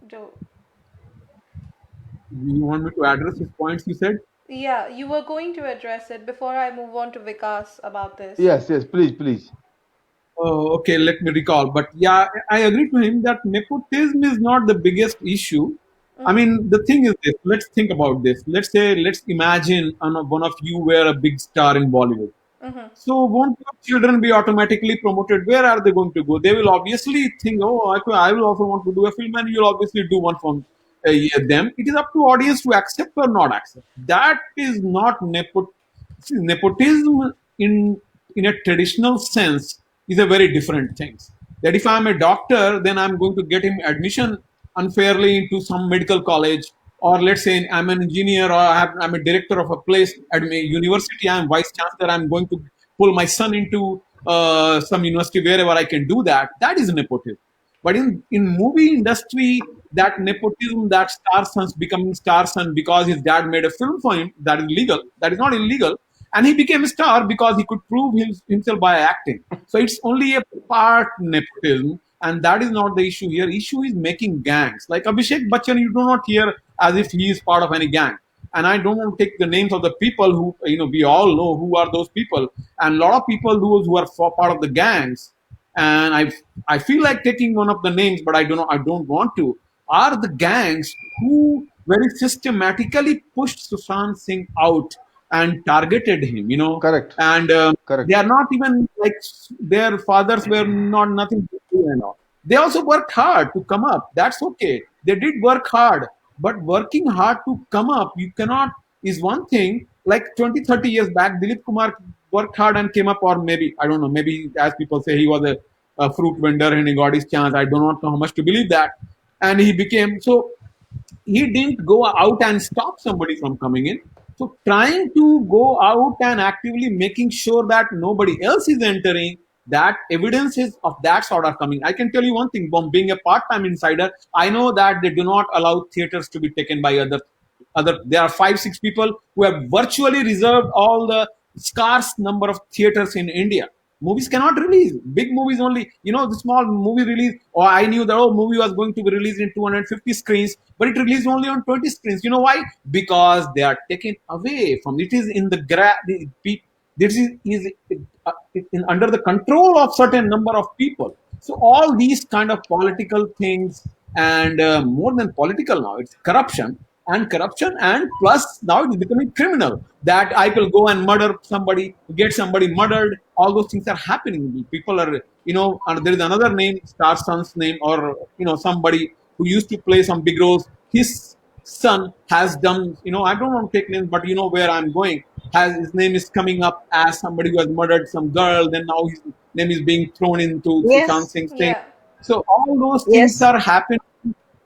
Do You want me to address his points you said? Yeah, you were going to address it before I move on to Vikas about this. Yes, please. Oh, okay, let me recall. But yeah, I agree to him that nepotism is not the biggest issue. I mean, the thing is this. Let's think about this. Let's imagine one of you were a big star in Bollywood. So won't your children be automatically promoted? Where are they going to go? They will obviously think, oh, I will also want to do a film, and you'll obviously do one from them. It is up to audience to accept or not accept. That is not nepotism. Nepotism in a traditional sense is a very different thing. That if I'm a doctor, then I'm going to get him admission unfairly into some medical college, or let's say I'm an engineer, or I'm a director of a place at a university, I'm vice chancellor, I'm going to pull my son into some university wherever I can do that. That is nepotism. But in movie industry, that nepotism, that star son's becoming star son because his dad made a film for him, that is legal. That is not illegal. And he became a star because he could prove himself by acting. So it's only a part nepotism, and that is not the issue here. Issue is making gangs. Like Abhishek Bachchan, you do not hear as if he is part of any gang. And I don't want to take the names of the people who, we all know who are those people. And a lot of people, those who are part of the gangs, and I feel like taking one of the names, but I don't want to, are the gangs who very systematically pushed Sushant Singh out and targeted him. Correct. And Correct. they are not even like their fathers were not nothing to do. They also worked hard to come up. That's okay. They did work hard, but working hard to come up, you cannot, is one thing. Like 20, 30 years back, Dilip Kumar worked hard and came up, or maybe, I don't know, maybe as people say, he was a fruit vendor and he got his chance. I do not know how much to believe that. And he became, so he didn't go out and stop somebody from coming in. So trying to go out and actively making sure that nobody else is entering, that evidences of that sort are coming. I can tell you one thing, being a part-time insider, I know that they do not allow theaters to be taken by other. There are 5, 6 people who have virtually reserved all the scarce number of theaters in India. Movies cannot release. Big movies only. The small movie release. Or I knew that movie was going to be released in 250 screens, but it released only on 20 screens. You know why? Because they are taken away from. It is in the this is under the control of certain number of people. So all these kind of political things, and more than political now, it's corruption, and plus now it is becoming criminal. That I will go and murder somebody, get somebody murdered. All those things are happening. People are, and there is another name, Star Son's name, or somebody who used to play some big roles. His son has done, I don't want to take names, but you know where I'm going. Has his name is coming up as somebody who has murdered some girl, then now his name is being thrown into Sushant Yes, Singh's thing. Yeah. So all those things yes, are happening,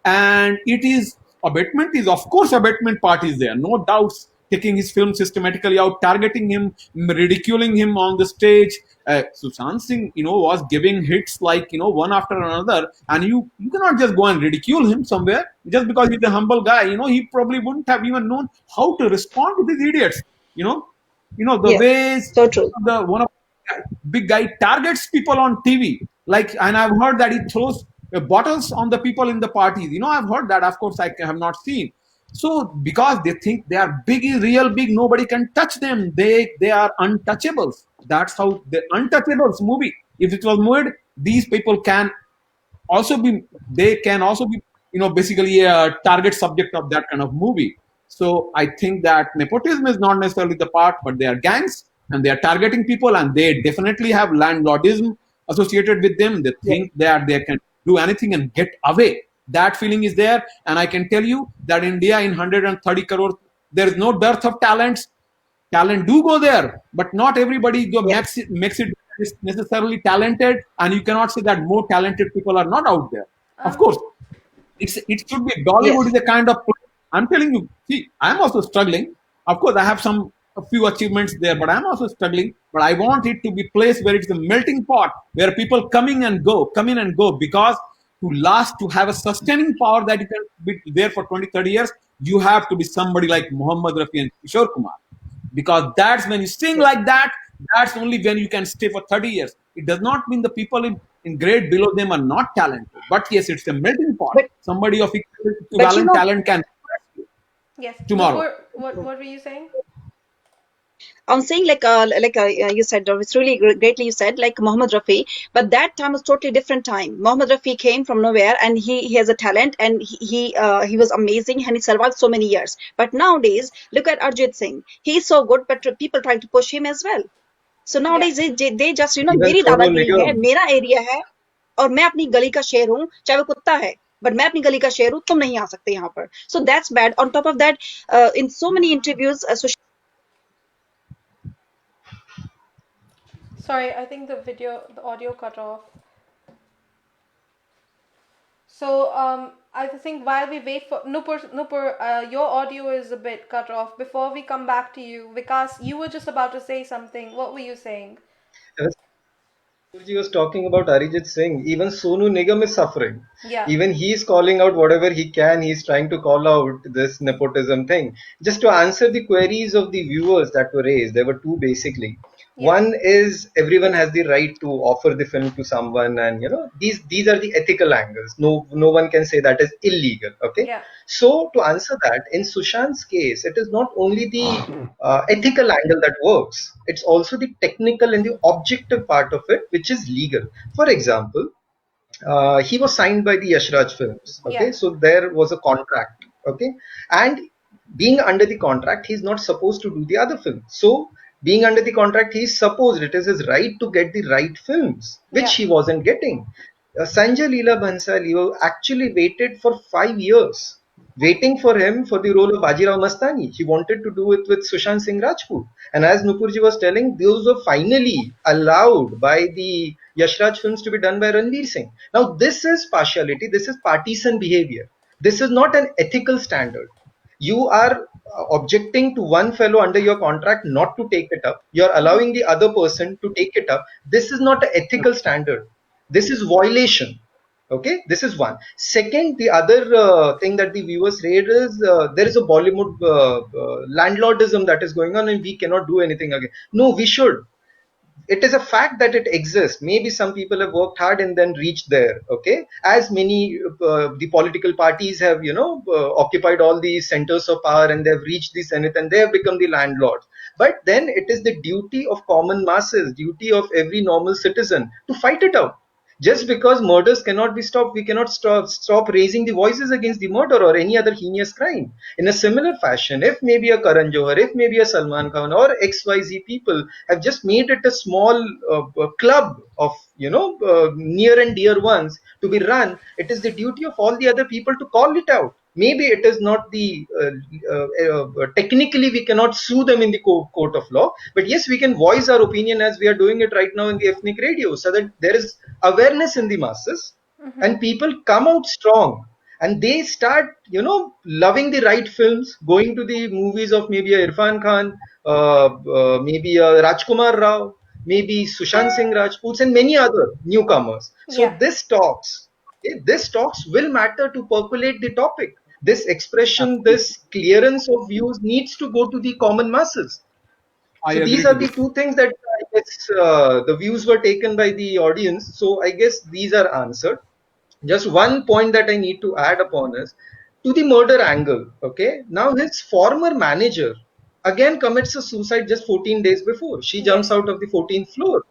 and it is abatement is, of course, abatement part is there, no doubts. Taking his film systematically out, targeting him, ridiculing him on the stage. Sushant Singh, was giving hits like one after another, and you cannot just go and ridicule him somewhere just because he's a humble guy. He probably wouldn't have even known how to respond to these idiots. You know, the yes, ways so true. the one of big guy targets people on TV. Like, and I've heard that he throws bottles on the people in the parties. I've heard that. Of course, I have not seen. So because they think they are big, real big, nobody can touch them. They are untouchables. That's how the Untouchables movie. If it was made, these people can also be they can also be basically a target subject of that kind of movie. So I think that nepotism is not necessarily the part, but they are gangs, and they are targeting people, and they definitely have landlordism associated with them. They Yes, think that they can do anything and get away. That feeling is there, and I can tell you that India, in 130 crore, there is no dearth of talents. Talent do go there, but not everybody yes, makes it necessarily talented, and you cannot say that more talented people are not out there. Of Um, course, it should be. Dollywood yes, is a kind of. I'm telling you. See, I'm also struggling. Of course, I have a few achievements there, but I'm also struggling. But I want it to be place where it's a melting pot, where people come in and go, because to last, to have a sustaining power that you can be there for 20, 30 years, you have to be somebody like Muhammad Rafi and Kishore Kumar, because that's when you sing yes. like that, that's only when you can stay for 30 years. It does not mean the people in grade below them are not talented, but yes, it's a melting pot. But Somebody of but equivalent talent can yes. tomorrow. Nupur, what were you saying? I'm saying you said, it's really greatly you said, like Mohammed Rafi, but that time was totally different time. Mohammed Rafi came from nowhere, and he has a talent, and he was amazing, and he survived so many years. But nowadays, look at Arjit Singh. He's so good, but people trying to push him as well. So Yeah. nowadays they just Even मेरी Sonu दादागिरी है, Nigam. मेरा area है, और मैं अपनी गली का शेर हूँ, चाहे वो कुत्ता है, बट मैं अपनी गली का शेर हूँ, तुम नहीं आ सकते यहाँ पर. So that's bad. On top of that, in so many interviews, Sorry, I think the audio cut off. So I think while we wait for Nupur, your audio is a bit cut off. Before we come back to you, Vikas, you were just about to say something. What were you saying? He was talking about Arijit Singh. Even Sonu Nigam is suffering. Yeah. Even he is calling out whatever he can. He's trying to call out this nepotism thing. Just to answer the queries of the viewers that were raised, there were two basically. Yeah. One is everyone has the right to offer the film to someone, and these are the ethical angles. No one can say that is illegal. Okay. Yeah. So to answer that, in Sushant's case, it is not only the ethical angle that works, it's also the technical and the objective part of it, which is legal. For example, he was signed by the Yashraj Films. Yeah. Okay, so there was a contract. Okay, and being under the contract, he's not supposed to do the other film. So being under the contract, he's supposed it is his right to get the right films, which Yeah. he wasn't getting. Sanjay Leela Bhansali actually waited for 5 years, waiting for him for the role of Bajirao Mastani. He wanted to do it with Sushant Singh Rajput. And as Nupurji was telling, those were finally allowed by the Yashraj films to be done by Ranveer Singh. Now, this is partiality, this is partisan behavior. This is not an ethical standard. You are objecting to one fellow under your contract not to take it up. You're allowing the other person to take it up. This is not an ethical standard. This is violation. Okay, this is one. Second, the other thing that the viewers raised is there is a Bollywood landlordism that is going on, and we cannot do anything again. No, we should. it is a fact that it exists. Maybe some people have worked hard and then reached there. Okay, as many the political parties have, occupied all these centers of power and they've reached the Senate and they have become the landlords. But then it is the duty of common masses, duty of every normal citizen to fight it out. Just because murders cannot be stopped, we cannot stop raising the voices against the murder or any other heinous crime. In a similar fashion, if maybe a Karan Johar, if maybe a Salman Khan or XYZ people have just made it a small club of, near and dear ones to be run, it is the duty of all the other people to call it out. Maybe it is not the technically we cannot sue them in the court of law, but yes, we can voice our opinion as we are doing it right now in the ethnic radio, so that there is awareness in the masses and people come out strong and they start, loving the right films, going to the movies of maybe a Irfan Khan, maybe a Rajkumar Rao, maybe Sushant Singh Rajput, and many other newcomers. So Yeah. this talks will matter to percolate the topic. This expression, this clearance of views needs to go to the common masses. I So these agree are to the this. two things that I guess the views were taken by the audience. So I guess these are answered. Just one point that I need to add upon is to the murder angle. Okay, now his former manager again commits a suicide just 14 days before. She jumps Yes. out of the 14th floor.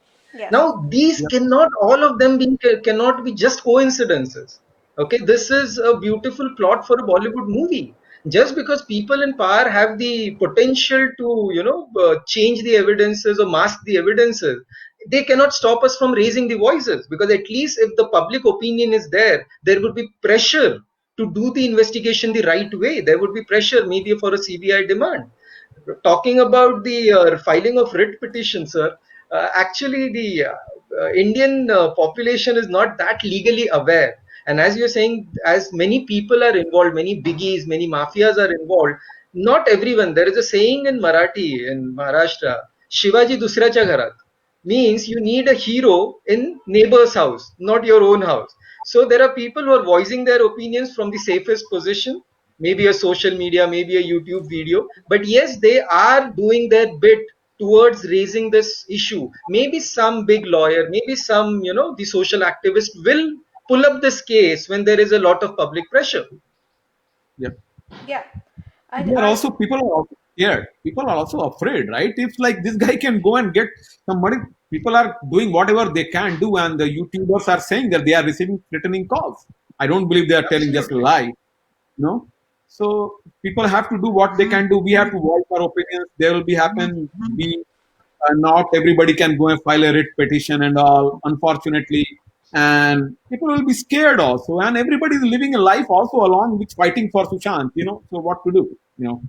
Yes. Now these Yep. cannot, all of them cannot be just coincidences. Okay, this is a beautiful plot for a Bollywood movie. Just because people in power have the potential to, change the evidences or mask the evidences, they cannot stop us from raising the voices, because at least if the public opinion is there, there would be pressure to do the investigation the right way. There would be pressure maybe for a CBI demand. Talking about the filing of writ petition, sir, actually the Indian population is not that legally aware. And as you're saying, as many people are involved, many biggies, many mafias are involved, not everyone. There is a saying in Marathi, in Maharashtra, Shivaji Dusracha Gharat, means you need a hero in neighbor's house, not your own house. So there are people who are voicing their opinions from the safest position, maybe a social media, maybe a YouTube video, but yes, they are doing their bit towards raising this issue. Maybe some big lawyer, maybe some, the social activist will pull up this case when there is a lot of public pressure. Yep. Yeah. They are I also people are also scared. People are also afraid, right? If like this guy can go and get some money, people are doing whatever they can do, and the YouTubers are saying that they are receiving threatening calls. I don't believe they are telling just a Absolutely. lie. No. So people have to do what they can do. We have to voice our opinions. There will be happen. We not everybody can go and file a writ petition and all. Unfortunately, and people will be scared also. And everybody is living a life also along with fighting for Sushant. So what to do?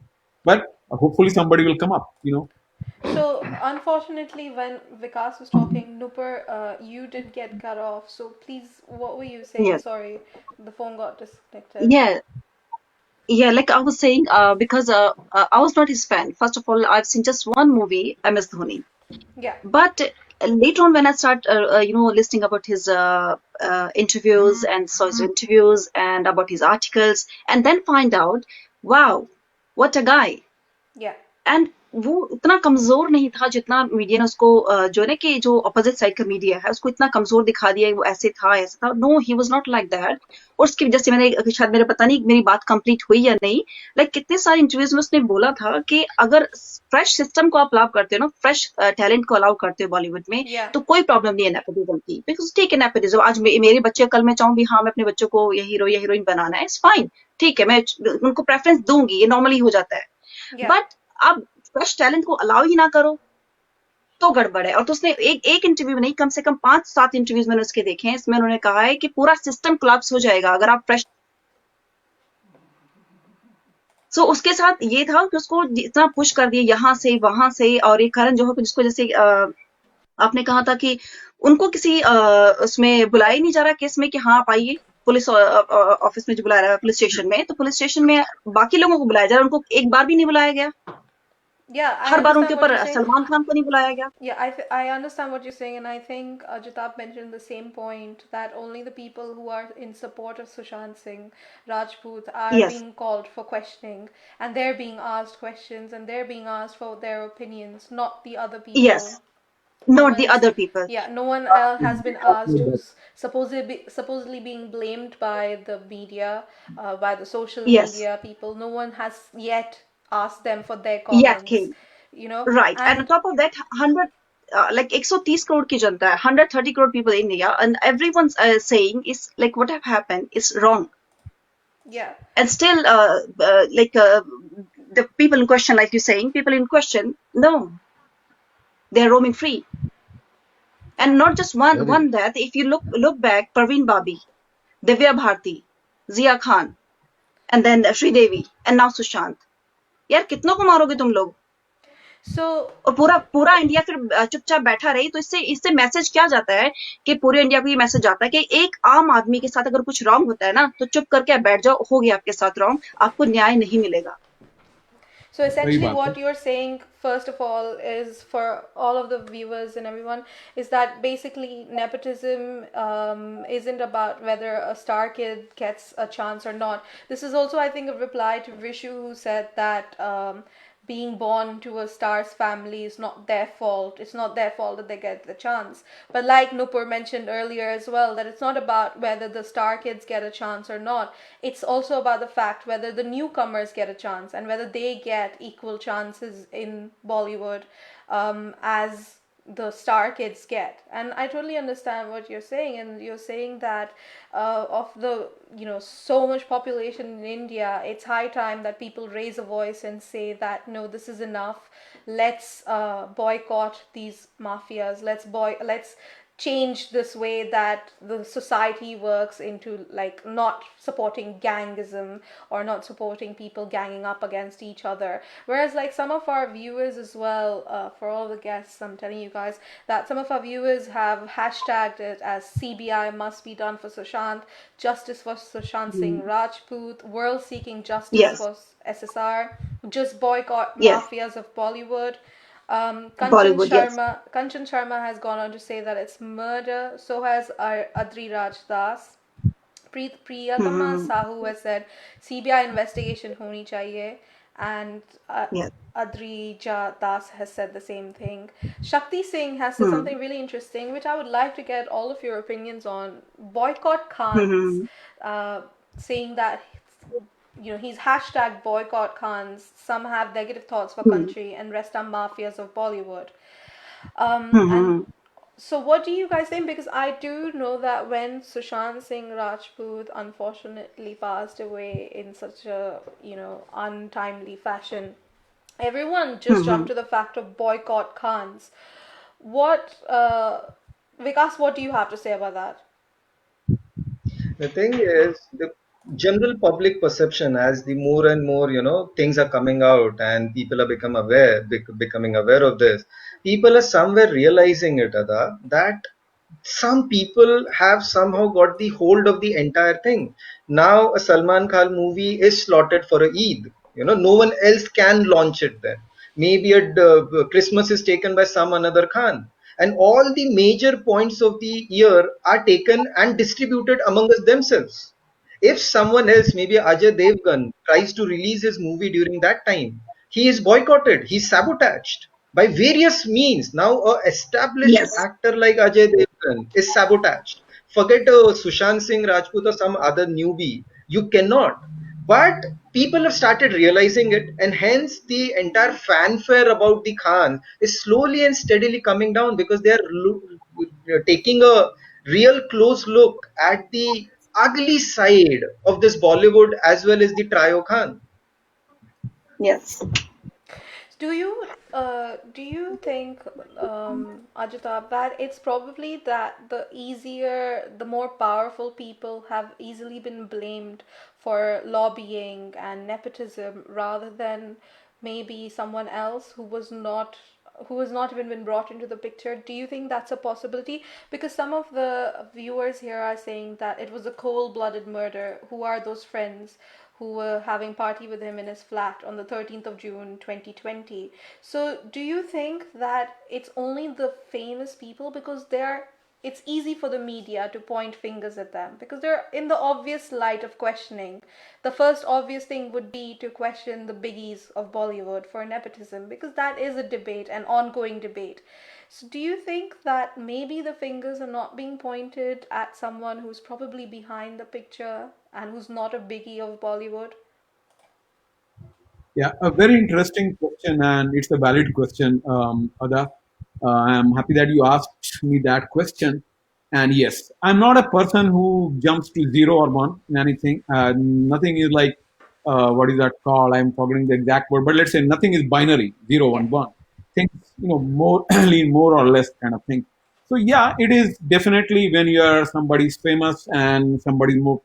But hopefully somebody will come up. So unfortunately, when Vikas was talking, Nupur, you did get cut off. So please, what were you saying? Yes. Sorry, the phone got disconnected. Yeah. Yeah, like I was saying, because I was not his fan. First of all, I've seen just one movie, MS Dhoni. Yeah. But later on, when I start, listening about his interviews and saw his interviews and about his articles, and then find out, wow, what a guy. Yeah. And वो इतना कमजोर नहीं था जितना media ने उसको जो है ना कि जो अपोजिट साइड का मीडिया है उसको इतना कमजोर दिखा दिया वो ऐसे था no he was not like that. और उसकी वजह से मैंने शायद मेरे पता नहीं मेरी बात कंप्लीट हुई या नहीं, लाइक कितने सारे इंटरव्यूज में उसने बोला था कि अगर फ्रेश सिस्टम को आप अलाउ करते हो ना, फ्रेश टैलेंट को अलाउ करते हो बॉलीवुड में, Yeah. तो कोई प्रॉब्लम नहीं है नेपोटिज्म की, बिकॉज ठीक है नेपोटिज्म आज मेरे बच्चे कल मैं चाहूँ भी हाँ मैं अपने बच्चों को ये हीरो या हीरोइन बनाना है, इट्स फाइन, ठीक है मैं उनको प्रेफरेंस दूंगी, ये नॉर्मली हो जाता है। Yeah. बट अब फ्रेश टैलेंट को अलाउ ही ना करो तो गड़बड़ है। और तो उसने एक इंटरव्यू में नहीं, कम से कम 5-7 इंटरव्यूज मैंने उसके देखे हैं, इसमें उन्होंने कहा है कि पूरा सिस्टम कोलैप्स हो जाएगा अगर आप फ्रेश। सो उसके साथ ये था कि उसको इतना पुश कर दिया यहाँ से वहां से, और ये करण जौहर को जिसको जैसे आपने कहा था कि उनको किसी उसमें बुलाया ही नहीं जा रहा केस में कि हाँ आप आइए पुलिस ऑफिस में जो बुलाया रहा है पुलिस स्टेशन में, तो पुलिस स्टेशन में बाकी लोगों को बुलाया जा रहा है, उनको एक बार भी नहीं बुलाया गया। Yeah, I हर बार उनके understand what ऊपर you're saying. सलमान खान को नहीं बुलाया गया। Yeah, I understand what you're saying, and I think Jitab mentioned the same point that only the people who are in support of Sushant Singh Rajput are Yes. being called for questioning, and they're being asked questions, and they're being asked for their opinions, not the other people. Yes. No not the one's, other people. yeah, no one has been asked who's supposedly being blamed by the media, by the social Yes, media people. No one has yet asked them for their yet comments, came. you know. Right. And on And top of that, 100, like 130 crore ki janta hai, 130 crore people in India, and everyone's saying is like what have happened is wrong. yeah, And still, the people in question, like you're saying, people in question, no, they're roaming free. yeah. And not just one Very that, if you look back, Parveen Babi, Divya Bharti, Zia Khan, and then Sri Devi, and now Sushant. यार कितनों को मारोगे तुम लोग? So और पूरा पूरा India फिर चुपचाप बैठा रही, तो इससे इससे मैसेज क्या जाता है कि पूरे इंडिया को ये मैसेज जाता है कि एक आम आदमी के साथ अगर कुछ रॉन्ग होता है ना, तो चुप करके आप बैठ जाओ, हो गया आपके साथ रॉन्ग, आपको न्याय नहीं मिलेगा. So सही essentially, बात है. what you're saying, first of all, is for all of the viewers and everyone, is that basically nepotism isn't about whether a star kid gets a chance or not. This is also, I think, a reply to Vishu, who said that being born to a star's family is not their fault. It's not their fault that they get the chance. But like Nupur mentioned earlier as well, that it's not about whether the star kids get a chance or not. It's also about the fact whether the newcomers get a chance and whether they get equal chances in Bollywood as the star kids get. And I totally understand what you're saying, and you're saying that of the, so much population in India, it's high time that people raise a voice and say that no, this is enough. Let's boycott these mafias. Let's change this way that the society works into, like, not supporting gangism or not supporting people ganging up against each other. Whereas, like, some of our viewers as well, for all the guests, I'm telling you guys that some of our viewers have hashtagged it as CBI must be done for Sushant, justice for Sushant Singh Rajput, world seeking justice Yes, for SSR, just boycott yes, mafias of Bollywood. Bollywood, yes. Kanchan Sharma has gone on to say that it's murder. So has Adri Raj Das. Priyatama Hmm. Sahu has said CBI investigation honi chahiye, and Yes. Adri Das has said the same thing. Shakti Singh has said Hmm. something really interesting, which I would like to get all of your opinions on. Boycott Khans, Hmm. uh, saying that he's hashtag boycott Khans. Some have negative thoughts for Hmm. country, and rest are mafias of Bollywood. And Hmm. so, what do you guys think? Because I do know that when Sushant Singh Rajput unfortunately passed away in such a, untimely fashion, everyone just Hmm. jumped to the fact of boycott Khans. What, Vikas, what do you have to say about that? The thing is, the general public perception, as the more and more, things are coming out and people are becoming aware of this, people are somewhere realizing it, Ada, that some people have somehow got the hold of the entire thing. Now a Salman Khan movie is slotted for a Eid. No one else can launch it then. Maybe a Christmas is taken by some another Khan. And all the major points of the year are taken and distributed among us themselves. If someone else, maybe Ajay Devgan, tries to release his movie during that time, he is boycotted, he's sabotaged by various means. Now, a established Yes. actor like Ajay Devgan is sabotaged. Forget Sushant Singh Rajput or some other newbie. You cannot. But people have started realizing it, and hence the entire fanfare about the Khan is slowly and steadily coming down because they are taking a real close look at the ugly side of this Bollywood as well as the trio Khan. Yes. Do you think, Ajitab, that it's probably that the more powerful people have easily been blamed for lobbying and nepotism rather than maybe someone else who has not even been brought into the picture? Do you think that's a possibility? Because some of the viewers here are saying that it was a cold-blooded murder. Who are those friends who were having party with him in his flat on the 13th of June 2020? So do you think that it's only the famous people, because they're it's easy for the media to point fingers at them because they're in the obvious light of questioning. The first obvious thing would be to question the biggies of Bollywood for nepotism because that is a debate, an ongoing debate. So, do you think that maybe the fingers are not being pointed at someone who's probably behind the picture and who's not a biggie of Bollywood? Yeah, a very interesting question, and it's a valid question, Ada. I'm happy that you asked me that question. And yes, I'm not a person who jumps to zero or one in anything. Nothing is like, what is that called? I'm forgetting the exact word, but let's say nothing is binary, zero Yes. and one. Things, more lean more or less kind of thing. So yeah, it is definitely when you are somebody's famous and somebody's more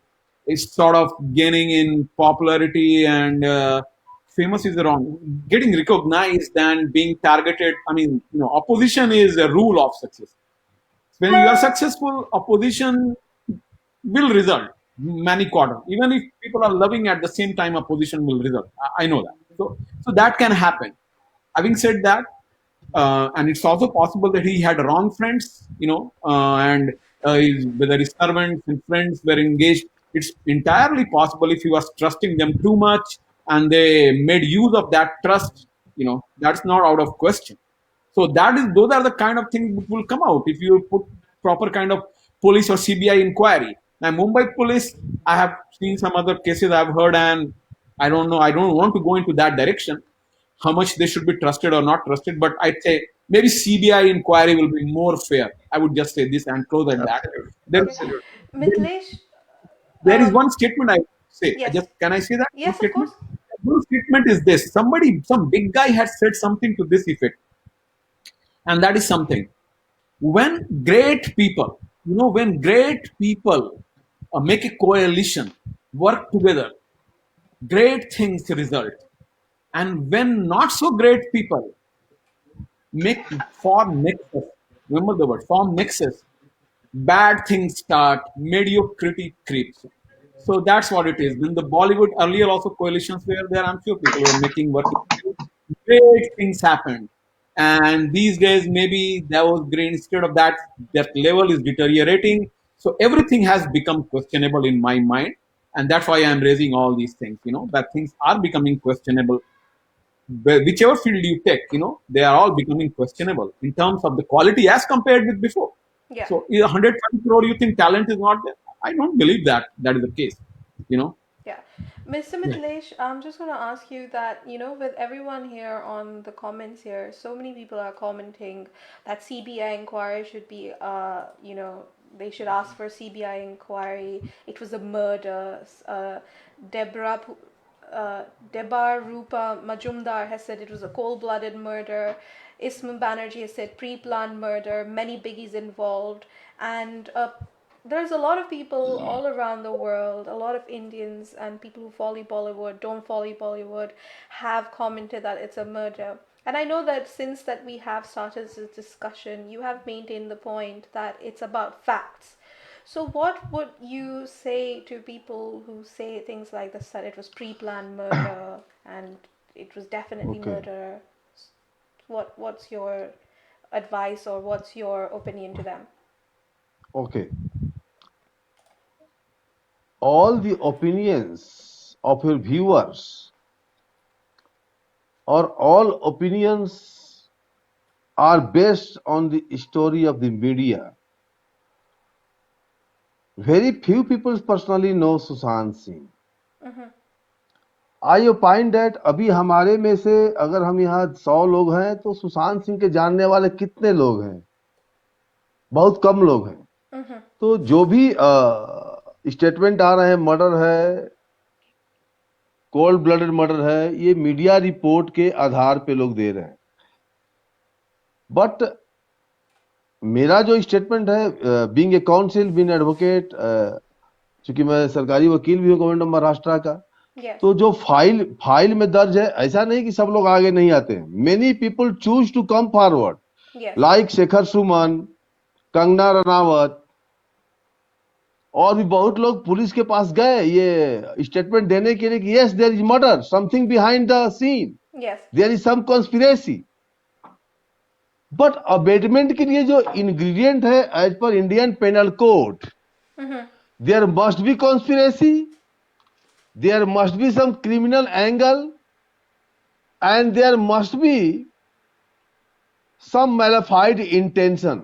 is sort of gaining in popularity and famous is the wrong getting recognized and being targeted. I mean, opposition is a rule of success. When you are successful, opposition will result many quarter. Even if people are loving at the same time, opposition will result. I know that. So that can happen. Having said that, and it's also possible that he had wrong friends, and whether his servants and friends were engaged. It's entirely possible if he was trusting them too much and they made use of that trust. That's not out of question. So those are the kind of things which will come out if you put proper kind of police or CBI inquiry. Now, Mumbai police, I have seen some other cases I've heard, and I don't know. I don't want to go into that direction. How much they should be trusted or not trusted, but I'd say maybe CBI inquiry will be more fair. I would just say this and close at that. Absolutely. There, Okay. Absolutely. there, Mitlesh, there is um, one statement I say. I yes. just can I say that one Yes, of statement? course. One statement is this: some big guy had said something to this effect, and that is something. When great people, when great people make a coalition, work together, great things result. And when not so great people make form nexus, remember the word form nexus, bad things start, mediocrity creeps. So that's what it is. In the Bollywood earlier also coalitions were there. I'm sure people were making working together. Great things happened. And these days maybe there was green instead of that, that level is deteriorating. So everything has become questionable in my mind. And that's why I'm raising all these things, that things are becoming questionable. Whichever field you take, they are all becoming questionable in terms of the quality as compared with before. Yeah. So, 120 crore, you think talent is not there? I don't believe that is the case. You know. Yeah. Mr. Yeah. Mitlesh, I'm just going to ask you that, with everyone here on the comments here, so many people are commenting that CBI inquiry should be, they should ask for CBI inquiry. It was a murder. Deborah, Debar Rupa Majumdar has said it was a cold-blooded murder. Isma Banerjee has said pre-planned murder, many biggies involved, and there's a lot of people all around the world, a lot of Indians and people who follow Bollywood, don't follow Bollywood, have commented that it's a murder. And I know that since that we have started this discussion, you have maintained the point that it's about facts. So what would you say to people who say things like this, that it was pre-planned murder and it was definitely Okay. murder? What's your advice or what's your opinion to them? Okay. All the opinions of your viewers or all opinions are based on the story of the media. Very few people personally know Sushant Singh. I opine date अभी हमारे में से अगर हम यहाँ 100 लोग हैं तो सुशांत सिंह के जानने वाले कितने लोग हैं? बहुत कम लोग हैं। तो जो भी स्टेटमेंट आ रहे हैं, मर्डर है, कोल्ड ब्लडेड मर्डर है, ये मीडिया रिपोर्ट के आधार पे लोग दे रहे हैं। बट मेरा जो स्टेटमेंट है, being a council, being advocate, चूंकि मैं सरकारी वकील भी हूँ गवर्नमेंट ऑफ महाराष्ट्र का, Yes. तो जो फाइल में दर्ज है, ऐसा नहीं कि सब लोग आगे नहीं आते हैं। Many people choose to come forward, Yes. Like Shekhar Suman, Kangana Ranaut, और भी बहुत लोग पुलिस के पास गए ये स्टेटमेंट देने के लिए कि yes there is murder, something behind the scene, Yes. There is some conspiracy. But abetment के लिए जो इंग्रेडिएंट है as per Indian penal code, there must be conspiracy, there must be some criminal angle, and there must be some malafide intention.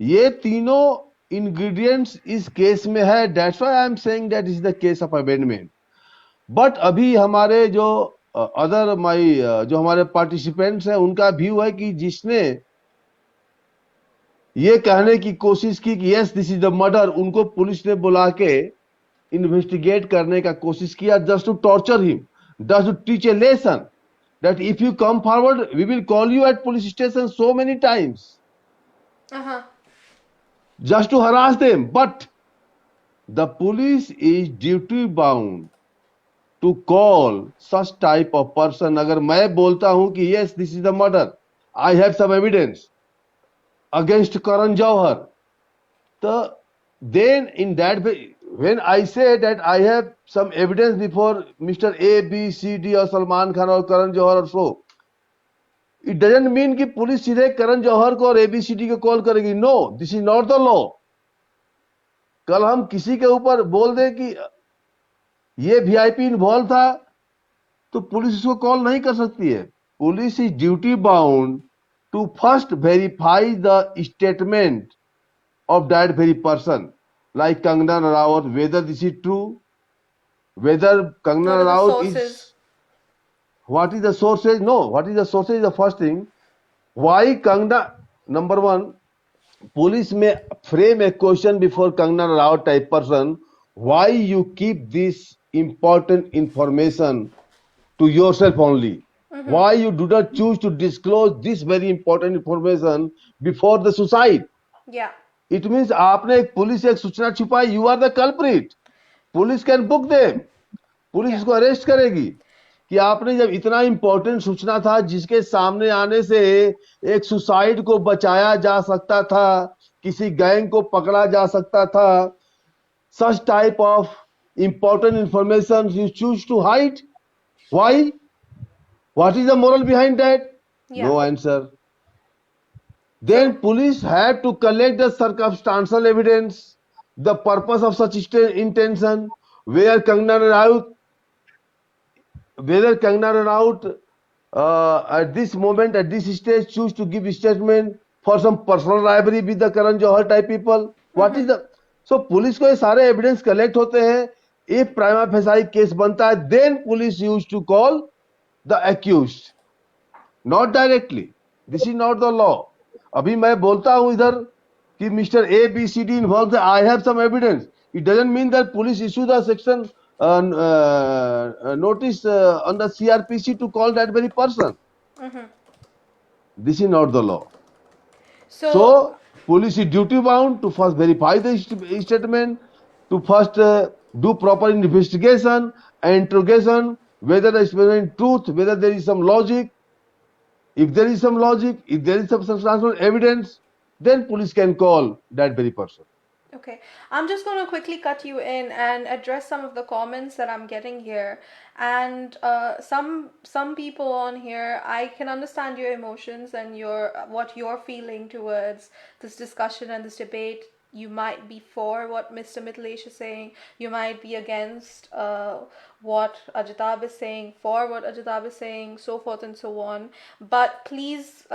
ये तीनों ingredients इस केस में है. That's why I am saying that is the case of abetment. But अभी हमारे जो other माई जो हमारे पार्टिसिपेंट्स हैं उनका व्यू है कि जिसने ये कहने की कोशिश की कि yes this is the murder, उनको पुलिस ने बुला के इन्वेस्टिगेट करने का कोशिश किया, just to torture him, just to teach a lesson that if you come forward we will call you at police station so many times, just to harass them. But the police is duty bound to call such type of person. अगर मैं बोलता हूं कि yes this is the murder, I have some evidence against Karan Jauhar, so then in that way when I say that I have some evidence before Mr. A B C D or Salman Khan or Karan Jauhar or so, it doesn't mean कि police सीधे करण जौहर को और ABCD को call करेगी. No, this is not the law. कल हम किसी के ऊपर बोल दें कि ये वीआईपी इन्वॉल्व था तो पुलिस उसको कॉल नहीं कर सकती है. Police is duty bound to first verify the statement of that very person, like Kangana Ranaut, whether this is true, whether Kangana What are the Ranaut is, sources? what is the sources? No, what is the sources is the first thing. Why Kangana, number one, police may frame a question before Kangana Ranaut type person. Why you keep this important information to yourself only? Why you do not choose to disclose this very important information before the suicide? Yeah. It means आपने एक police एक सूचना छुपाई, you are the culprit. Police can book them, police उसको arrest करेगी कि आपने जब इतना इंपॉर्टेंट सूचना था जिसके सामने आने से एक सुसाइड को बचाया जा सकता था, किसी गैंग को पकड़ा जा सकता था, such type of important information you choose to hide. Why? What is the moral behind that? Yeah. No answer. Then police had to collect the circumstantial evidence, the purpose of such intention, where Kangana Ranaut, whether Kangana Ranaut at this moment, at this stage, choose to give statement for some personal rivalry with the Karan Johar type people. What is the, so police को ये सारे evidence collect होते हैं, if prima facie case बनता है, then police used to call the accused, not directly. This is not the law. अभी मैं बोलता हूं इधर कि mister A B C D involve, I have some evidence. It doesn't mean that police issue the section notice on the CRPC to call that very person. This is not the law. So police is duty bound to first verify the statement, to first do proper investigation and interrogation, whether the statement is truth, whether there is some logic. If there is some logic, if there is some substantial evidence, then police can call that very person. Okay, I'm just going to quickly cut you in and address some of the comments that I'm getting here. And some people on here, I can understand your emotions and what you're feeling towards this discussion and this debate. You might be for what Mr. Mithilesh is saying. You might be against what Ajitab is saying, for what Ajitab is saying, so forth and so on. But please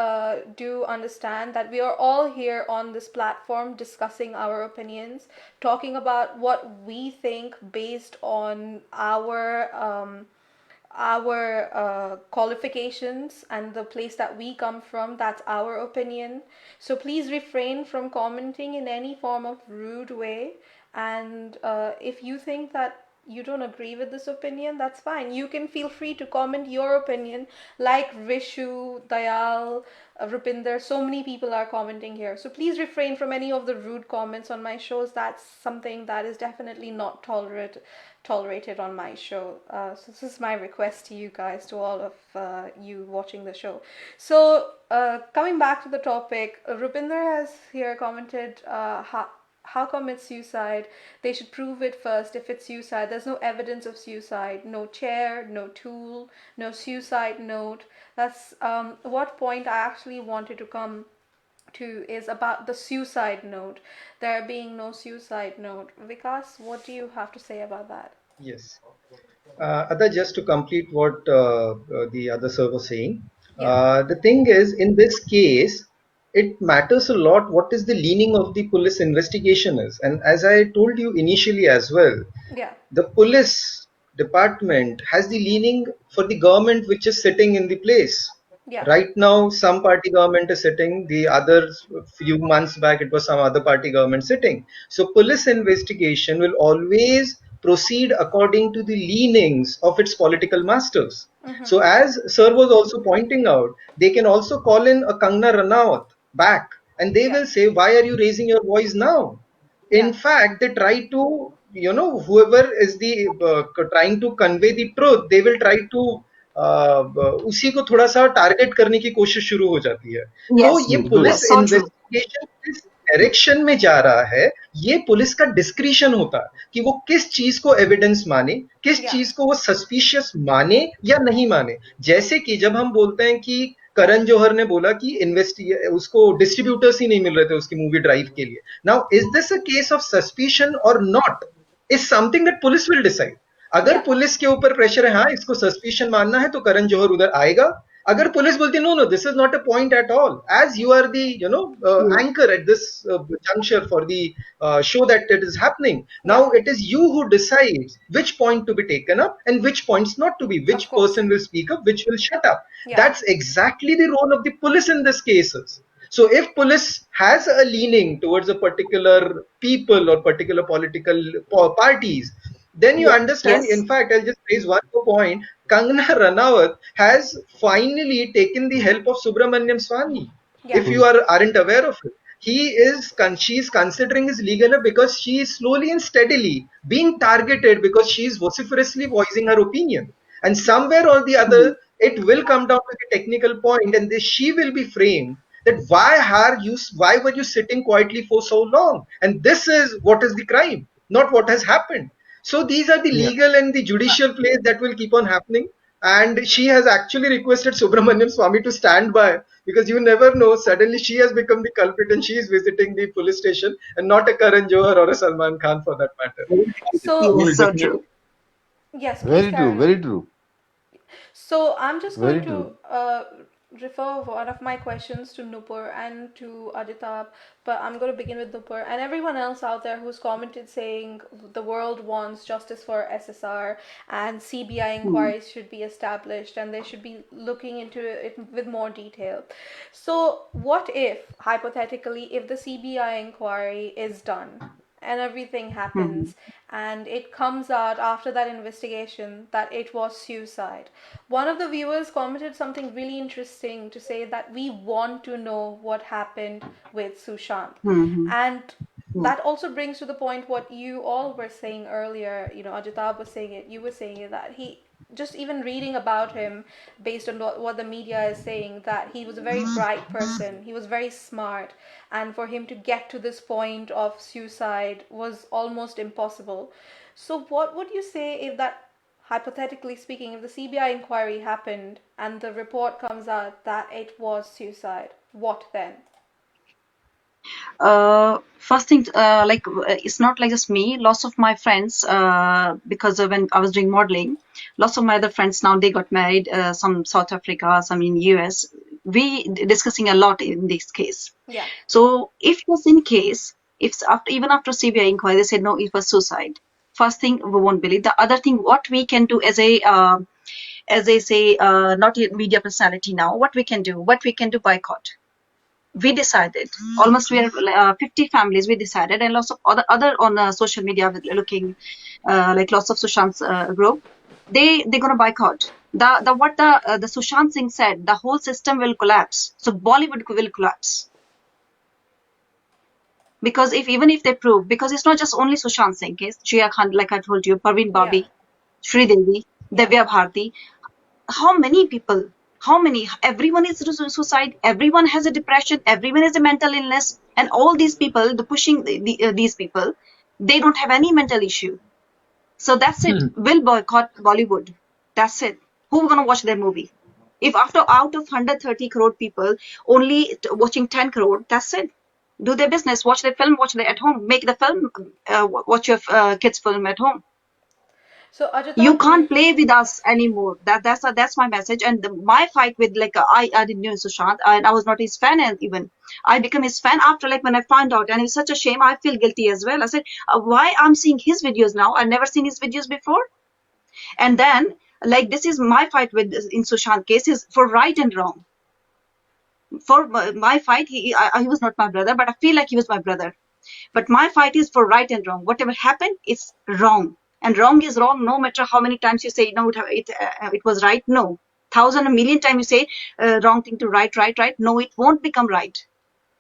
do understand that we are all here on this platform discussing our opinions, talking about what we think based on our qualifications and the place that we come from. That's our opinion. So please refrain from commenting in any form of rude way. And if you think that you don't agree with this opinion, that's fine. You can feel free to comment your opinion, like Rishu, Dayal, Rupinder. So many people are commenting here. So please refrain from any of the rude comments on my shows. That's something that is definitely not tolerated on my show. So this is my request to you guys, to all of you watching the show. So coming back to the topic, Rupinder has here commented how come it's suicide? They should prove it first if it's suicide. There's no evidence of suicide, no chair, no tool, no suicide note. That's what point I actually wanted to come to is about the suicide note. There being no suicide note. Vikas, what do you have to say about that? Yes. Ada, just to complete what the other sir was saying, Yeah, the thing is, in this case, it matters a lot what is the leaning of the police investigation is. And as I told you initially as well, yeah, the police department has the leaning for the government which is sitting in the place. yeah. Right now, some party government is sitting. The other few months back, it was some other party government sitting. So, police investigation will always proceed according to the leanings of its political masters. Mm-hmm. So, as Sir was also pointing out, they can also call in a Kangna Ranaut back, and they Yeah, will say, "Why are you raising your voice now?" yeah, In fact, they try to, whoever is the trying to convey the truth, they will try to उसी को थोड़ा सा target करने की कोशिश शुरू हो जाती है। तो Yes, ये बिल्कुल। Police yes, so true. Investigation किस डायरेक्शन में जा रहा है, ये पुलिस का डिस्क्रिशन होता है कि वो किस चीज को एविडेंस माने, किस yeah, चीज को वो सस्पिशियस माने या नहीं माने। जैसे कि जब हम बोलते हैं कि करण जौहर ने बोला कि उसको डिस्ट्रीब्यूटर्स ही नहीं मिल रहे थे उसकी मूवी ड्राइव के लिए। Now is this a case of suspicion or not, is something that police will decide. अगर yeah, पुलिस के ऊपर प्रेशर है, हाँ इसको सस्पिशन मानना है, तो करण जौहर उधर आएगा। अगर पुलिस बोलती no no this is not a point at all, as you are the Hmm. Anchor at this juncture for the show that it is happening, now yeah, it is you who decides which point to be taken up and which points not to be, which of course. person will speak up, which will shut up. Yeah, That's exactly the role of the police in this cases. So if police has a leaning towards a particular people or particular political parties, then you Yeah, understand. yes. In fact, I'll just raise one more point. Kangana Ranawat has finally taken the help of Subramanyam Swamy. yeah, If you aren't aware of it, she is considering his legal help because she is slowly and steadily being targeted because she is vociferously voicing her opinion. And somewhere or the Mhm. other, it will come down to the technical point, and she will be framed that why were you sitting quietly for so long? And this is what is the crime, not what has happened. So these are the Yeah. legal and the judicial plays that will keep on happening. And she has actually requested Subramaniam Swamy to stand by, because you never know, suddenly she has become the culprit and she is visiting the police station, and not a Karan Johar or a Salman Khan for that matter. so Yes, so true. yes, please Very carry true. on. Very true. So I'm just going Very to true. refer one of my questions to Nupur and to Aditab, but I'm going to begin with Nupur and everyone else out there who's commented saying the world wants justice for SSR and CBI Hmm. inquiries should be established and they should be looking into it with more detail. So what if, hypothetically, if the CBI inquiry is done and everything Hmm. happens and it comes out after that investigation that it was suicide? One of the viewers commented something really interesting to say that we want to know what happened with Sushant. Hmm. And Hmm. that also brings to the point what you all were saying earlier. Ajitab was saying it, you were saying it, that he, just even reading about him based on what the media is saying, that he was a very bright person, he was very smart, and for him to get to this point of suicide was almost impossible. So what would you say if that, hypothetically speaking, if the CBI inquiry happened and the report comes out that it was suicide, what then? First thing, it's not like just me. Lots of my friends, because when I was doing modeling, lots of my other friends now they got married. Some South Africa, some in US. We discussing a lot in this case. Yeah, So if just in case, if even after CBI inquiry they said no, it was suicide. First thing, we won't believe. The other thing, what we can do as they say, not a media personality now, what we can do, boycott. We decided almost we are 50 families. We decided, and lots of other on social media looking like lots of Sushant's group. They're gonna boycott. The Sushant Singh said, the whole system will collapse. So Bollywood will collapse. Because even if they prove, because it's not just only Sushant Singh case, Shreya Khan, like I told you, Parveen yeah, Babi, Sri Devi, yeah, Devya Bharti, how many people? How many? Everyone is suicide. Everyone has a depression. Everyone has a mental illness. And all these people, pushing these people, they don't have any mental issue. So that's it. Will boycott Bollywood. That's it. Who gonna watch their movie? If out of 130 crore people, only watching 10 crore, that's it. Do their business. Watch their film. Watch their at home. Make the film. Watch your kids' film at home. So Ajita, You can't play with us anymore. That's my message. And my fight with I didn't know Sushant, and I was not his fan, and even I became his fan after when I found out, and it's such a shame. I feel guilty as well. I said, why I'm seeing his videos now? I've never seen his videos before. And then this is my fight with in Sushant case is for right and wrong. For my fight, he was not my brother, but I feel like he was my brother. But my fight is for right and wrong. Whatever happened, it's wrong. And wrong is wrong, no matter how many times you say, no, it was right. No. 1,000, a million times you say wrong thing to right. No, it won't become right.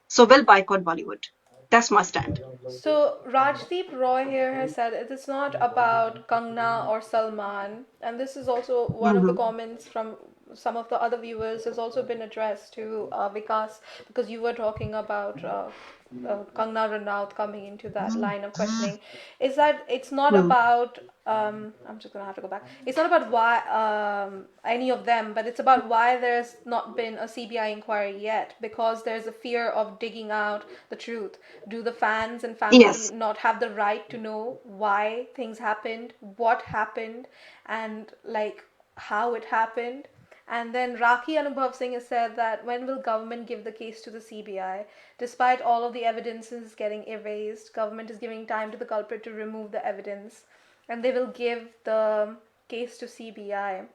So we'll boycott Bollywood. That's my stand. So Rajdeep Roy here has said it is not about Kangna or Salman, and this is also one of the comments from some of the other viewers has also been addressed to Vikas, because you were talking about Kangna Ranaut coming into that line of questioning. Is that it's not about I'm just gonna have to go back. It's not about why any of them, but it's about why there's not been a CBI inquiry yet, because there's a fear of digging out the truth. Do the fans and family Yes. not have the right to know why things happened, what happened, and how it happened? And then Rakhi Anubhav Singh has said that when will government give the case to the CBI? Despite all of the evidences getting erased, government is giving time to the culprit to remove the evidence, and they will give the case to CBI.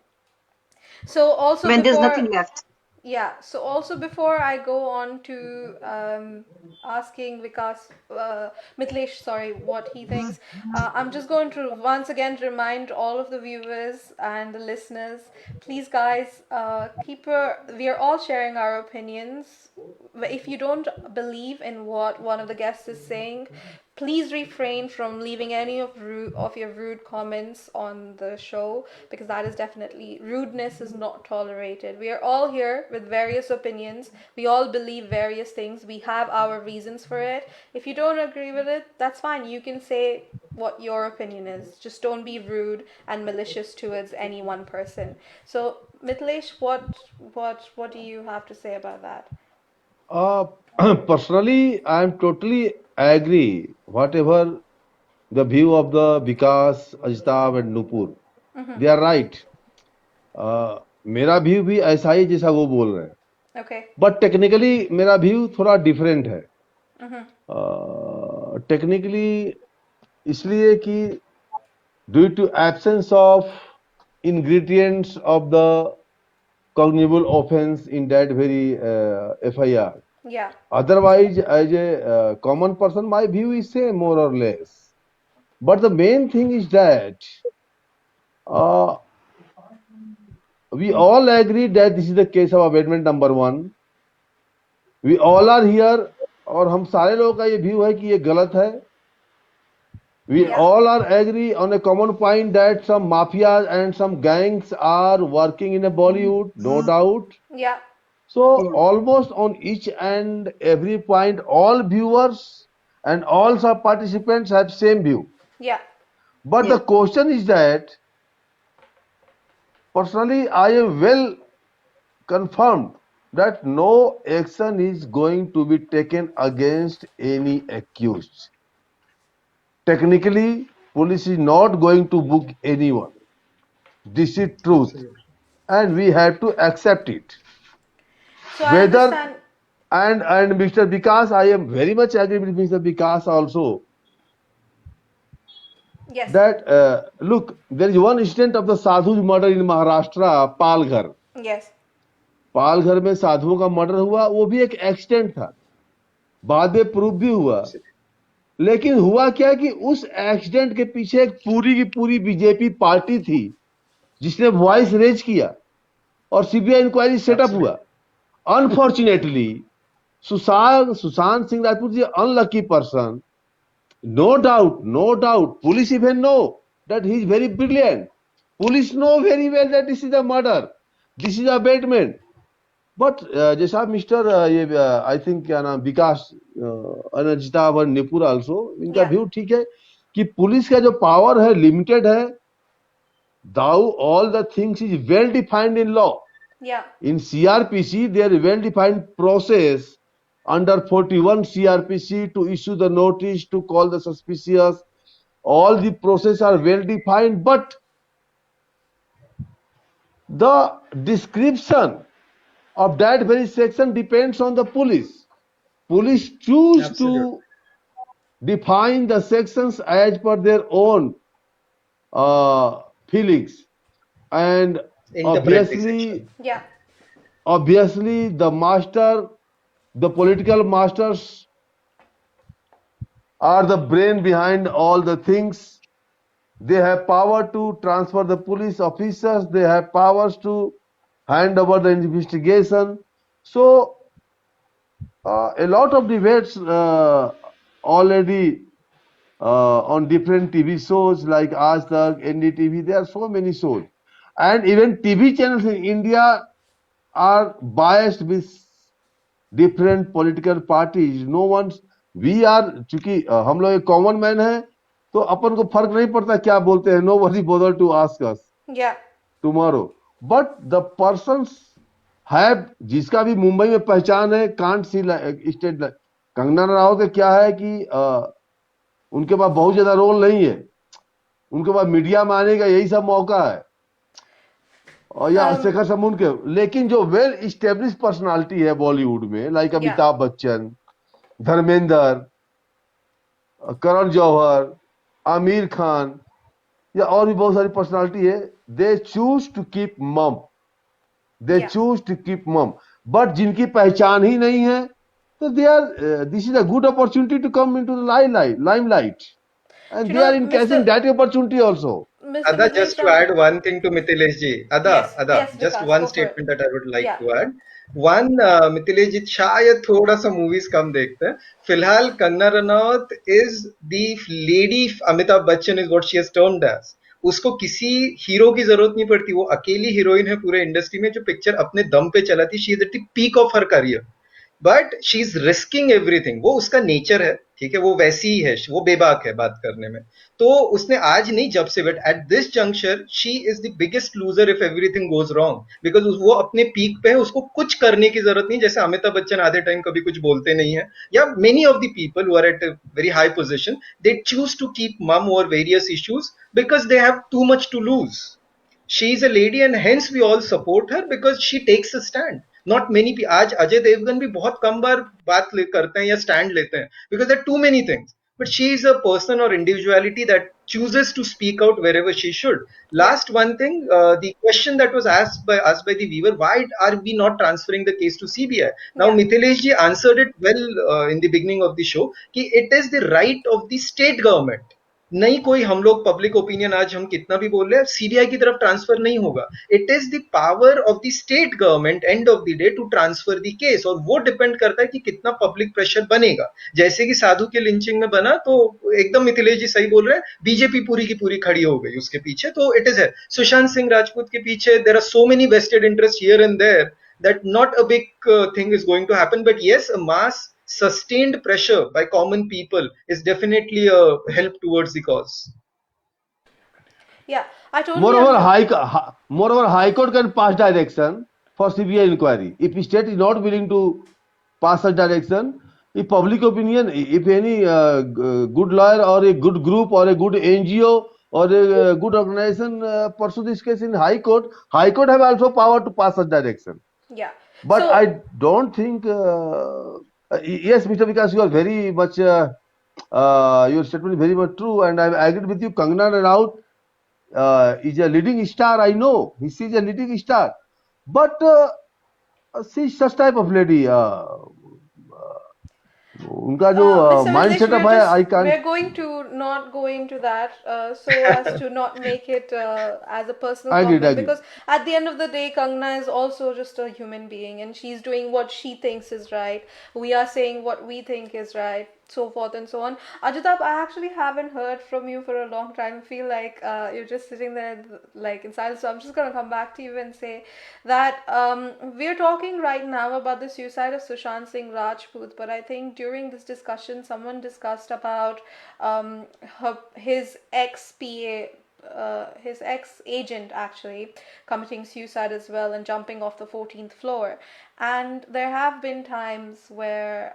So also When there's before, nothing left. yeah, so also before I go on to asking Vikas, Mitlesh, sorry, what he thinks, I'm just going to once again remind all of the viewers and the listeners, please guys, we are all sharing our opinions. If you don't believe in what one of the guests is saying, please refrain from leaving any of your rude comments on the show, because that is definitely, rudeness is not tolerated. We are all here with various opinions. We all believe various things. We have our reasons for it. If you don't agree with it, that's fine. You can say what your opinion is. Just don't be rude and malicious towards any one person. So Mitlesh, what do you have to say about that? Uh, Personally, I am totally agree whatever the view of the Vikas, Ajitav and Nupur. They are right. मेरा view भी ऐसा ही जैसा वो बोल रहे हैं, Okay. But technically मेरा व्यू थोड़ा डिफरेंट है. टेक्निकली इसलिए कि due to absence of ingredients of the cognizable offense in that very FIR. Yeah. Otherwise, as a common person, my view is same more or less. But the main thing is that we all agree that this is the case of amendment number 1. We all are here, और हम सारे लोगों का ये view है कि ये गलत है. We all are agree on a common point that some mafias and some gangs are working in a Bollywood, no doubt. Yeah. So almost on each and every point, all viewers and all sub participants have same view. Yeah. But the question is that personally I am well confirmed that no action is going to be taken against any accused. Technically, police is not going to book anyone. This is truth, and we have to accept it. So I understand. And Mr. Vikas, I am very much agree with Mr. Vikas also. Yes. That look, there is one incident of the sadhu's murder in Maharashtra, Palghar. Yes. Palghar में साधुओं का murder हुआ, वो भी एक accident था, बाद में प्रूफ भी हुआ. लेकिन हुआ क्या कि उस एक्सीडेंट के पीछे एक पूरी की पूरी बीजेपी पार्टी थी जिसने वॉइस रेज किया और सीबीआई इंक्वायरी सेटअप हुआ. Unfortunately Sushant Singh Rajput ji unlucky person. No doubt, police even know that he is very brilliant. Police know very well that this is a murder. This is abetment. But जैसा mister ये I think क्या नाम विकास अनर्जिता व निपुर also इनका Yeah. View ठीक है कि पुलिस का जो पावर है लिमिटेड है. Though all the things is well defined in law. Yeah. In CRPC, there is well-defined process under 41 CRPC to issue the notice, to call the suspicious. All the process are well-defined, but the description of that very section depends on the police. Police choose Absolutely. to define the sections as per their own feelings, and Interpret the obviously, section. Yeah. obviously, the political masters are the brain behind all the things. They have power to transfer the police officers. They have powers to hand over the investigation. So a lot of debates already on different TV shows like Aaj Tak, NDTV. There are so many shows, and even TV channels in India are biased with different political parties. No one's we are चूंकि हम लोग एक common man है तो अपन को फर्क नहीं पड़ता क्या बोलते हैं. Nobody bother to ask us Yeah. tomorrow. But the persons have जिसका भी मुंबई में पहचान है can't see state. Kangana Ranaut का क्या है कि उनके पास बहुत ज्यादा रोल नहीं है. उनके पास मीडिया में आने का यही सब मौका है, और या शेखर समून के. लेकिन जो वेल इस्टेब्लिश पर्सनालिटी है बॉलीवुड में लाइक अमिताभ बच्चन, धर्मेंद्र, करण जौहर, आमिर खान, या और भी बहुत सारी पर्सनालिटी है. दे choose to keep mum. They choose to keep mum. But जिनकी पहचान ही नहीं है तो they are this is a good opportunity to come into the limelight, and You they are know, encashing that opportunity also. Mr. Ada, just to add one thing to Mithilesh ji. Ada, Yes, Ada, yes, just Vikas, one go for it. statement that I would like Yeah. to add. One, Mithilesh ji शायद थोड़ा सा movies कम देखते हैं. फिलहाल Kangana Ranaut is the lady Amitabh Bachchan is what she has termed as. उसको किसी hero की जरूरत नहीं पड़ती. वो अकेली हीरोइन है पूरे इंडस्ट्री में जो पिक्चर अपने दम पे चलाती. She is at the peak of her career, but she is risking everything. वो उसका नेचर है, ठीक है, वो वैसी ही है, वो बेबाक है बात करने में. तो उसने आज नहीं जब से, but at this junction she is the biggest loser if everything goes wrong, because वो अपने पीक पे है. उसको कुछ करने की जरूरत नहीं. जैसे अमिताभ बच्चन आधे टाइम कभी कुछ बोलते नहीं है, या many of the people who are at a very high position, they choose to keep mum over various issues because they have too much to lose. She is a lady and hence we all support her because she takes a stand. Not many people. आज अजय देवगन भी बहुत कम बार बात करते हैं या stand लेते हैं because there are too many things. But she is a person or individuality that chooses to speak out wherever she should. Last one thing, the question that was asked by us by the viewer, why are we not transferring the case to CBI? Now Mithilesh ji answered it well in the beginning of the show कि it is the right of the state government. नहीं कोई हम लोग public opinion आज हम कितना भी बोल रहे हैं सीबीआई की तरफ ट्रांसफर नहीं होगा. It is the power of the state government and of the day to transfer the case, और वो डिपेंड करता है कि कितना पब्लिक प्रेशर बनेगा. जैसे कि साधु के लिंचिंग में बना तो एकदम मिथिलेश जी सही बोल रहे हैं, बीजेपी पूरी की पूरी खड़ी हो गई उसके पीछे. तो इट इज है सुशांत सिंह राजपूत के पीछे there are so many vested interest here and there that not a big thing is going to happen, but yes, a mass sustained pressure by common people is definitely a help towards the cause. Yeah, I totally Moreover, High Court can pass direction for CBI inquiry. If the state is not willing to pass such direction, if public opinion, if any good lawyer or a good group or a good NGO or a good organization pursue this case in High Court have also power to pass such direction. Yeah. But So, I don't think. Yes, Mr. Vikas, you are very much. Your statement is very much true, and I agreed with you. Kangana Ranaut is a leading star. I know she's a leading star, but she's such type of lady. उनका जो Mr. Mind Mithilesh, setup है, I can. we're going to not go into that so as to not make it as a personal Agreed, comment, agreed. because at the end of the day, Kangna is also just a human being and she's doing what she thinks is right. We are saying what we think is right. so forth and so on. Ajitab, I actually haven't heard from you for a long time. I feel like you're just sitting there like in silence. So I'm just gonna come back to you and say that we're talking right now about the suicide of Sushant Singh Rajput, but I think during this discussion, someone discussed about his ex PA. His ex agent actually committing suicide as well and jumping off the 14th floor. And there have been times where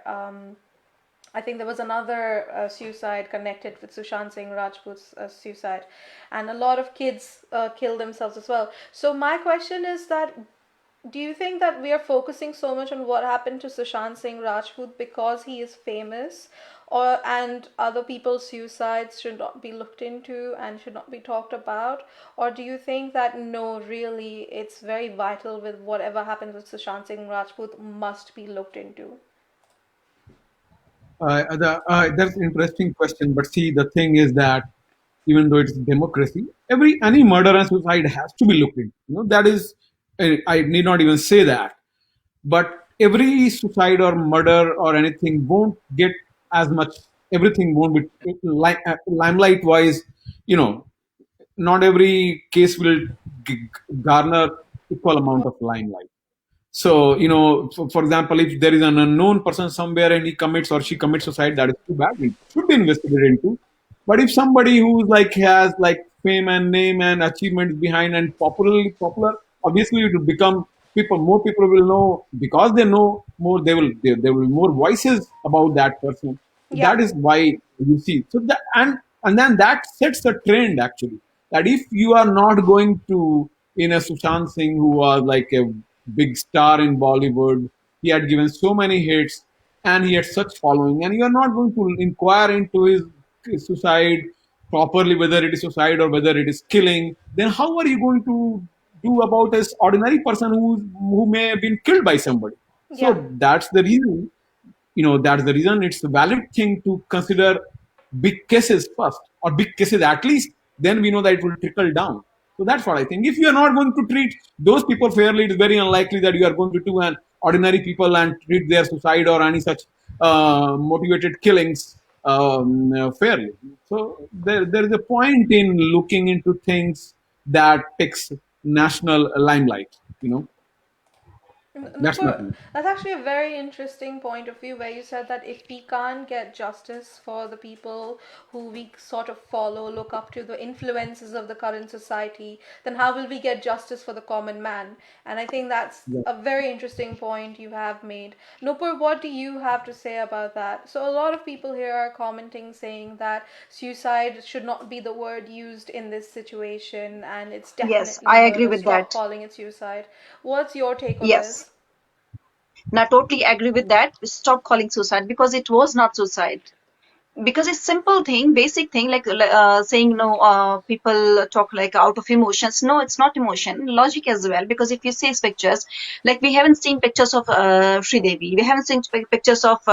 I think there was another suicide connected with Sushant Singh Rajput's suicide, and a lot of kids kill themselves as well. So my question is that, do you think that we are focusing so much on what happened to Sushant Singh Rajput because he is famous, or and other people's suicides should not be looked into and should not be talked about, or do you think that no, really, it's very vital with whatever happens with Sushant Singh Rajput must be looked into? That's an interesting question. But see, the thing is that even though it's democracy, every any murder and suicide has to be looked into. That is, I need not even say that. But every suicide or murder or anything won't get as much. Everything won't be limelight wise. You know, not every case will garner equal amount of limelight. So, for example, if there is an unknown person somewhere and he commits or she commits suicide, that is too bad. It should be investigated into. But if somebody who's like has like fame and name and achievements behind and popular, obviously it will become people. More people will know because they know more. There will be more voices about that person. So Yeah. that is why you see. So that and then that sets a trend actually that if you are not going to in a Sushant Singh who was like a big star in Bollywood. He had given so many hits and he had such following, and you are not going to inquire into his suicide properly, whether it is suicide or whether it is killing. Then how are you going to do about this ordinary person who may have been killed by somebody? Yeah. So that's the reason that's the reason it's a valid thing to consider big cases first, or big cases at least. Then we know that it will trickle down. So that's what I think. If you are not going to treat those people fairly, it is very unlikely that you are going to do an ordinary people and treat their suicide or any such motivated killings fairly. So there is a point in looking into things that takes national limelight. That's my Nupur, point. that's actually a very interesting point of view where you said that if we can't get justice for the people who we sort of follow, look up to, the influences of the current society, then how will we get justice for the common man? And I think that's Yeah. a very interesting point you have made. Nupur, what do you have to say about that? So a lot of people here are commenting saying that suicide should not be the word used in this situation, and it's Yes, definitely I agree murder. with Stop that. calling it suicide. What's your take on Yes. this? And I totally agree with that. Stop calling suicide because it was not suicide. Because it's simple thing, basic thing, like saying no. People talk like out of emotions. No, it's not emotion. Logic as well. Because if you see his pictures, like we haven't seen pictures of Sri Devi, we haven't seen pictures of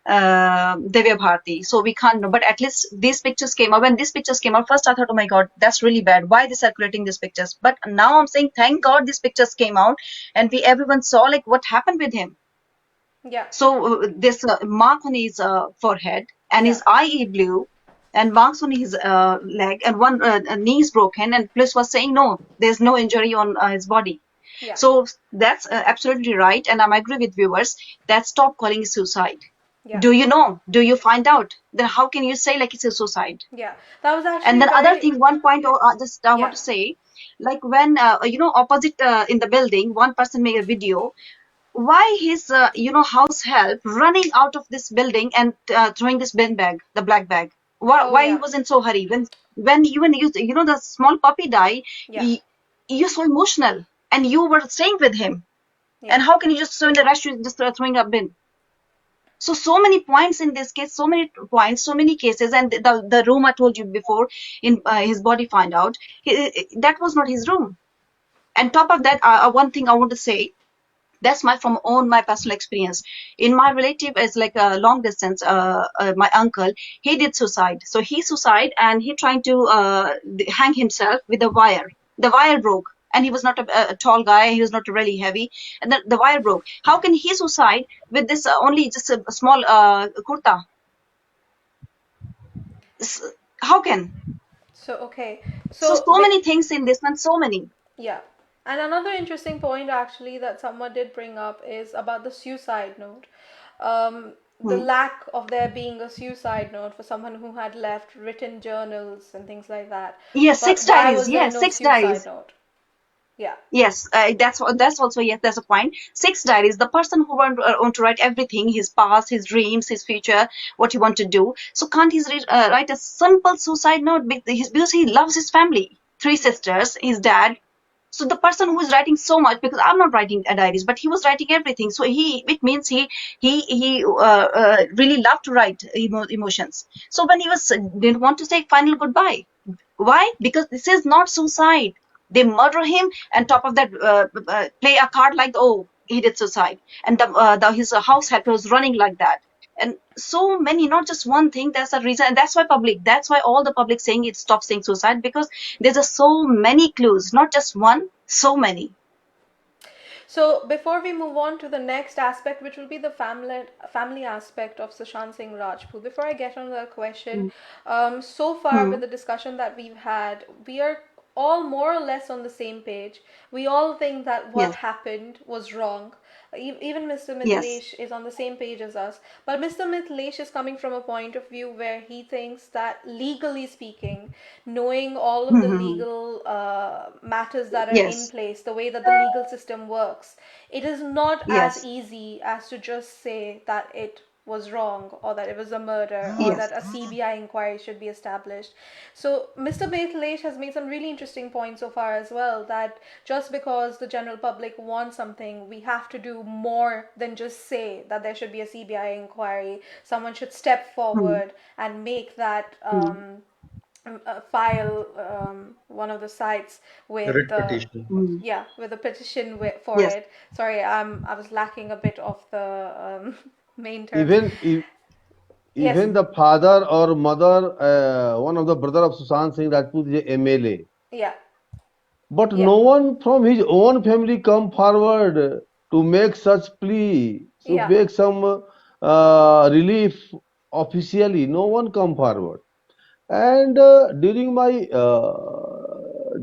Devya Bharati, so we can't know. But at least these pictures came out. When these pictures came out, first I thought, oh my God, that's really bad. Why they circulating these pictures? But now I'm saying, thank God these pictures came out, and we everyone saw like what happened with him. Yeah. So this mark on his forehead, and Yeah. his eye is blue, and marks on his leg, and one knee is broken, and police was saying no, there's no injury on his body. Yeah. So that's absolutely right, and I agree with viewers that stop calling it suicide. Yeah. Do you know? Do you find out? Then how can you say like it's a suicide? Yeah. That was And actually then other very. thing, one point just I want Yeah. to say, like when opposite in the building, one person made a video. Why his house help running out of this building and throwing this bin bag, the black bag? Oh Why he yeah. was in so hurry? When even the small puppy died, Yeah. you're so emotional, and you were staying with him. Yeah. And how can you just so in the rush you just throwing a bin? So many points in this case, so many points, so many cases, and the room I told you before in his body find out, that was not his room. And top of that, one thing I want to say, that's my personal experience. In my relative is like a long distance, my uncle, he did suicide. So he suicide and he trying to hang himself with a wire. The wire broke, and he was not a tall guy, he was not really heavy, and the wire broke. How can he suicide with this only just a small kurta? How can? So okay. So So ba- many things in this one, so many. yeah. And another interesting point actually that someone did bring up is about the suicide note. The Hmm. lack of there being a suicide note for someone who had left written journals and things like that. Yes, But six why diaries. was there Yes, no six suicide diaries. note? Yeah. Yes, that's also, yes, there's a point. Six diaries. The person who want to write everything, his past, his dreams, his future, what he want to do. So can't he write a simple suicide note because he loves his family, three sisters, his dad. So the person who is writing so much, because I'm not writing a diaries, but he was writing everything. So it means he really loved to write emotions. So when he was didn't want to say final goodbye, why? Because this is not suicide. They murder him, and top of that, play a card like, oh, he did suicide, and his house help was running like that, and so many, not just one thing. That's a reason, and that's why all the public saying it, stop saying suicide, because there's just so many clues, not just one, so many. So before we move on to the next aspect, which will be the family aspect of Sushant Singh Rajput, before I get on the question, Hmm. so far Hmm. with the discussion that we've had, we are all more or less on the same page. We all think that what Yes. happened was wrong. Even Mr. Yes. Mithilesh is on the same page as us. But Mr. Mithilesh is coming from a point of view where he thinks that legally speaking, knowing all of the Hmm. legal matters that are in Yes. place, the way that the legal system works, it is not as Yes. easy as to just say that it was wrong or that it was a murder or Yes. that a CBI inquiry should be established. So Mr. Mithilesh has made some really interesting points so far as well, that just because the general public wants something, we have to do more than just say that there should be a CBI inquiry. Someone should step Hmm. forward and make that Hmm. file one of the sites with Writ the petition. Hmm. yeah, with a petition for Yes. it. Sorry, I was lacking a bit of the main terms. Even e- Yes. even the father or mother, one of the brother of Sushant Singh Rajput is a MLA. Yeah. But Yeah. no one from his own family come forward to make such plea, to Yeah. make some relief officially. No one come forward. And during my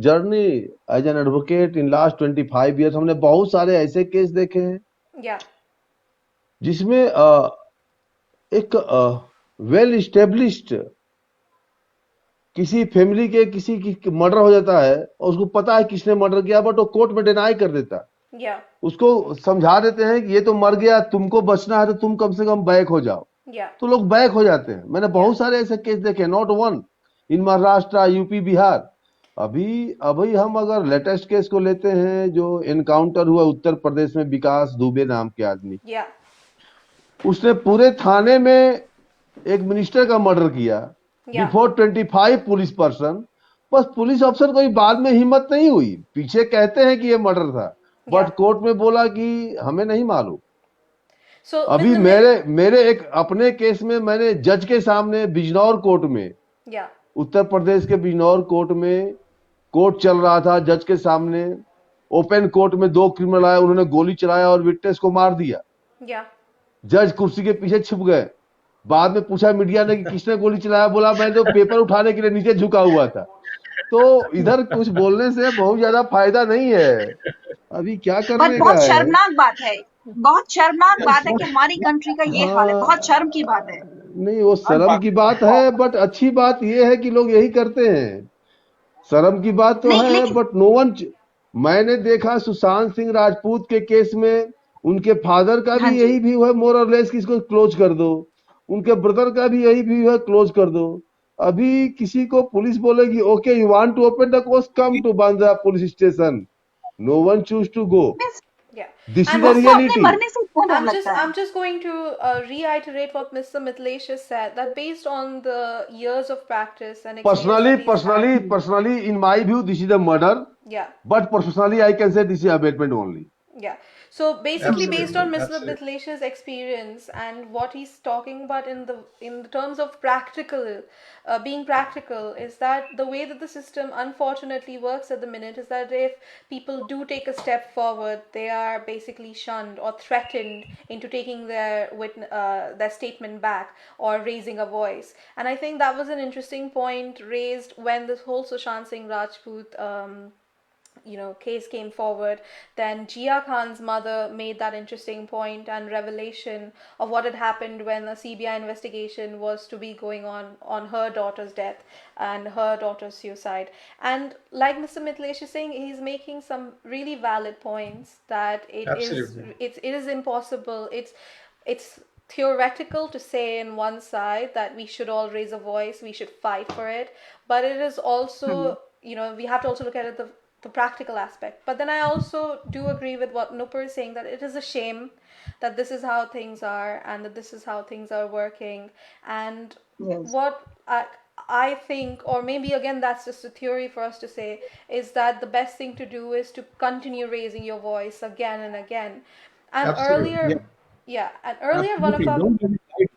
journey as an advocate in last 25 years, हमने बहुत सारे ऐसे case देखे हैं Yeah. जिसमें एक well established किसी family के किसी की मर्डर हो जाता है और उसको पता है किसने मर्डर किया, बट वो कोर्ट में डिनाई कर देता है। Yeah. उसको समझा देते हैं कि ये तो मर गया, तुमको बचना है तो तुम कम से कम बैक हो जाओ, Yeah. तो लोग बैक हो जाते हैं। मैंने बहुत सारे ऐसे केस देखे, not one, in Maharashtra, UP, Bihar. अभी अभी हम अगर लेटेस्ट केस को लेते हैं, जो एनकाउंटर हुआ उत्तर प्रदेश में, विकास दुबे नाम के आदमी, Yeah. उसने पूरे थाने में एक मिनिस्टर का मर्डर किया Yeah. Before 25 police person. बस पुलिस अफसर को बाद में हिम्मत नहीं हुई, पीछे कहते हैं कि ये मर्डर था, Yeah. बट कोर्ट में बोला कि हमें नहीं मालूम। So अभी Mr. मेरे एक अपने केस में मैंने जज के सामने बिजनौर कोर्ट में, Yeah. उत्तर प्रदेश के बिजनौर कोर्ट में कोर्ट चल रहा था, जज के सामने ओपन कोर्ट में दो क्रिमिनल आए, उन्होंने गोली चलाया और विटनेस को मार दिया। Yeah. जज कुर्सी के पीछे छिप गए। बाद में पूछा मीडिया ने कि किसने गोली चलाया, बोला मैं तो पेपर उठाने के लिए नीचे झुका हुआ था। तो इधर कुछ बोलने से बहुत ज्यादा फायदा नहीं है, अभी क्या बट करने का बहुत है। शर्मनाक बात है, बहुत शर्मनाक बात है कि हमारी कंट्री का ये हाल है, बहुत हाँ, शर्म की बात है। नहीं वो शर्म की बात है, बट अच्छी बात ये है कि लोग यही करते हैं। शर्म की बात तो नहीं है, लेकिन बट नो वन। मैंने देखा सुशांत सिंह राजपूत के केस में, उनके फादर का हाँ भी जी, यही व्यू है मोर और लेस कि इसको क्लोज कर दो, उनके ब्रदर का भी यही व्यू है क्लोज कर दो। अभी किसी को पुलिस बोलेगी okay you want to open the case, come to Bandra police station, no one choose to go. बस Yeah. This is And the उसको अपने रियलिटी। मरने से इतना डर लगता है। I'm just going to reiterate what Mr. Mithilesh has said, that based on the years of practice and experience that he's had. Personally, in my view, this is a murder, Yeah. but professionally, I can say this is abatement only. Yeah. So basically, based Absolutely, on Mr. absolutely. Mithlesh's experience and what he's talking about in the terms of practical, being practical, is that the way that the system unfortunately works at the minute is that if people do take a step forward, they are basically shunned or threatened into taking their statement back or raising a voice. And I think that was an interesting point raised when this whole Sushant Singh Rajput case came forward. Then Jia Khan's mother made that interesting point and revelation of what had happened when a CBI investigation was to be going on her daughter's death and her daughter's suicide. And like Mr. Mitlesh is saying, he's making some really valid points that Absolutely. it is impossible. It's theoretical to say in one side that we should all raise a voice, we should fight for it, but it is Hmm. also, we have to also look at it the practical aspect. But then I also do agree with what Nupur is saying, that it is a shame that this is how things are and that this is how things are working. And Yes. what I think, or maybe again that's just a theory for us to say, is that the best thing to do is to continue raising your voice again and again. And Absolutely. Yeah, earlier, yeah, and earlier one of absolutely. our,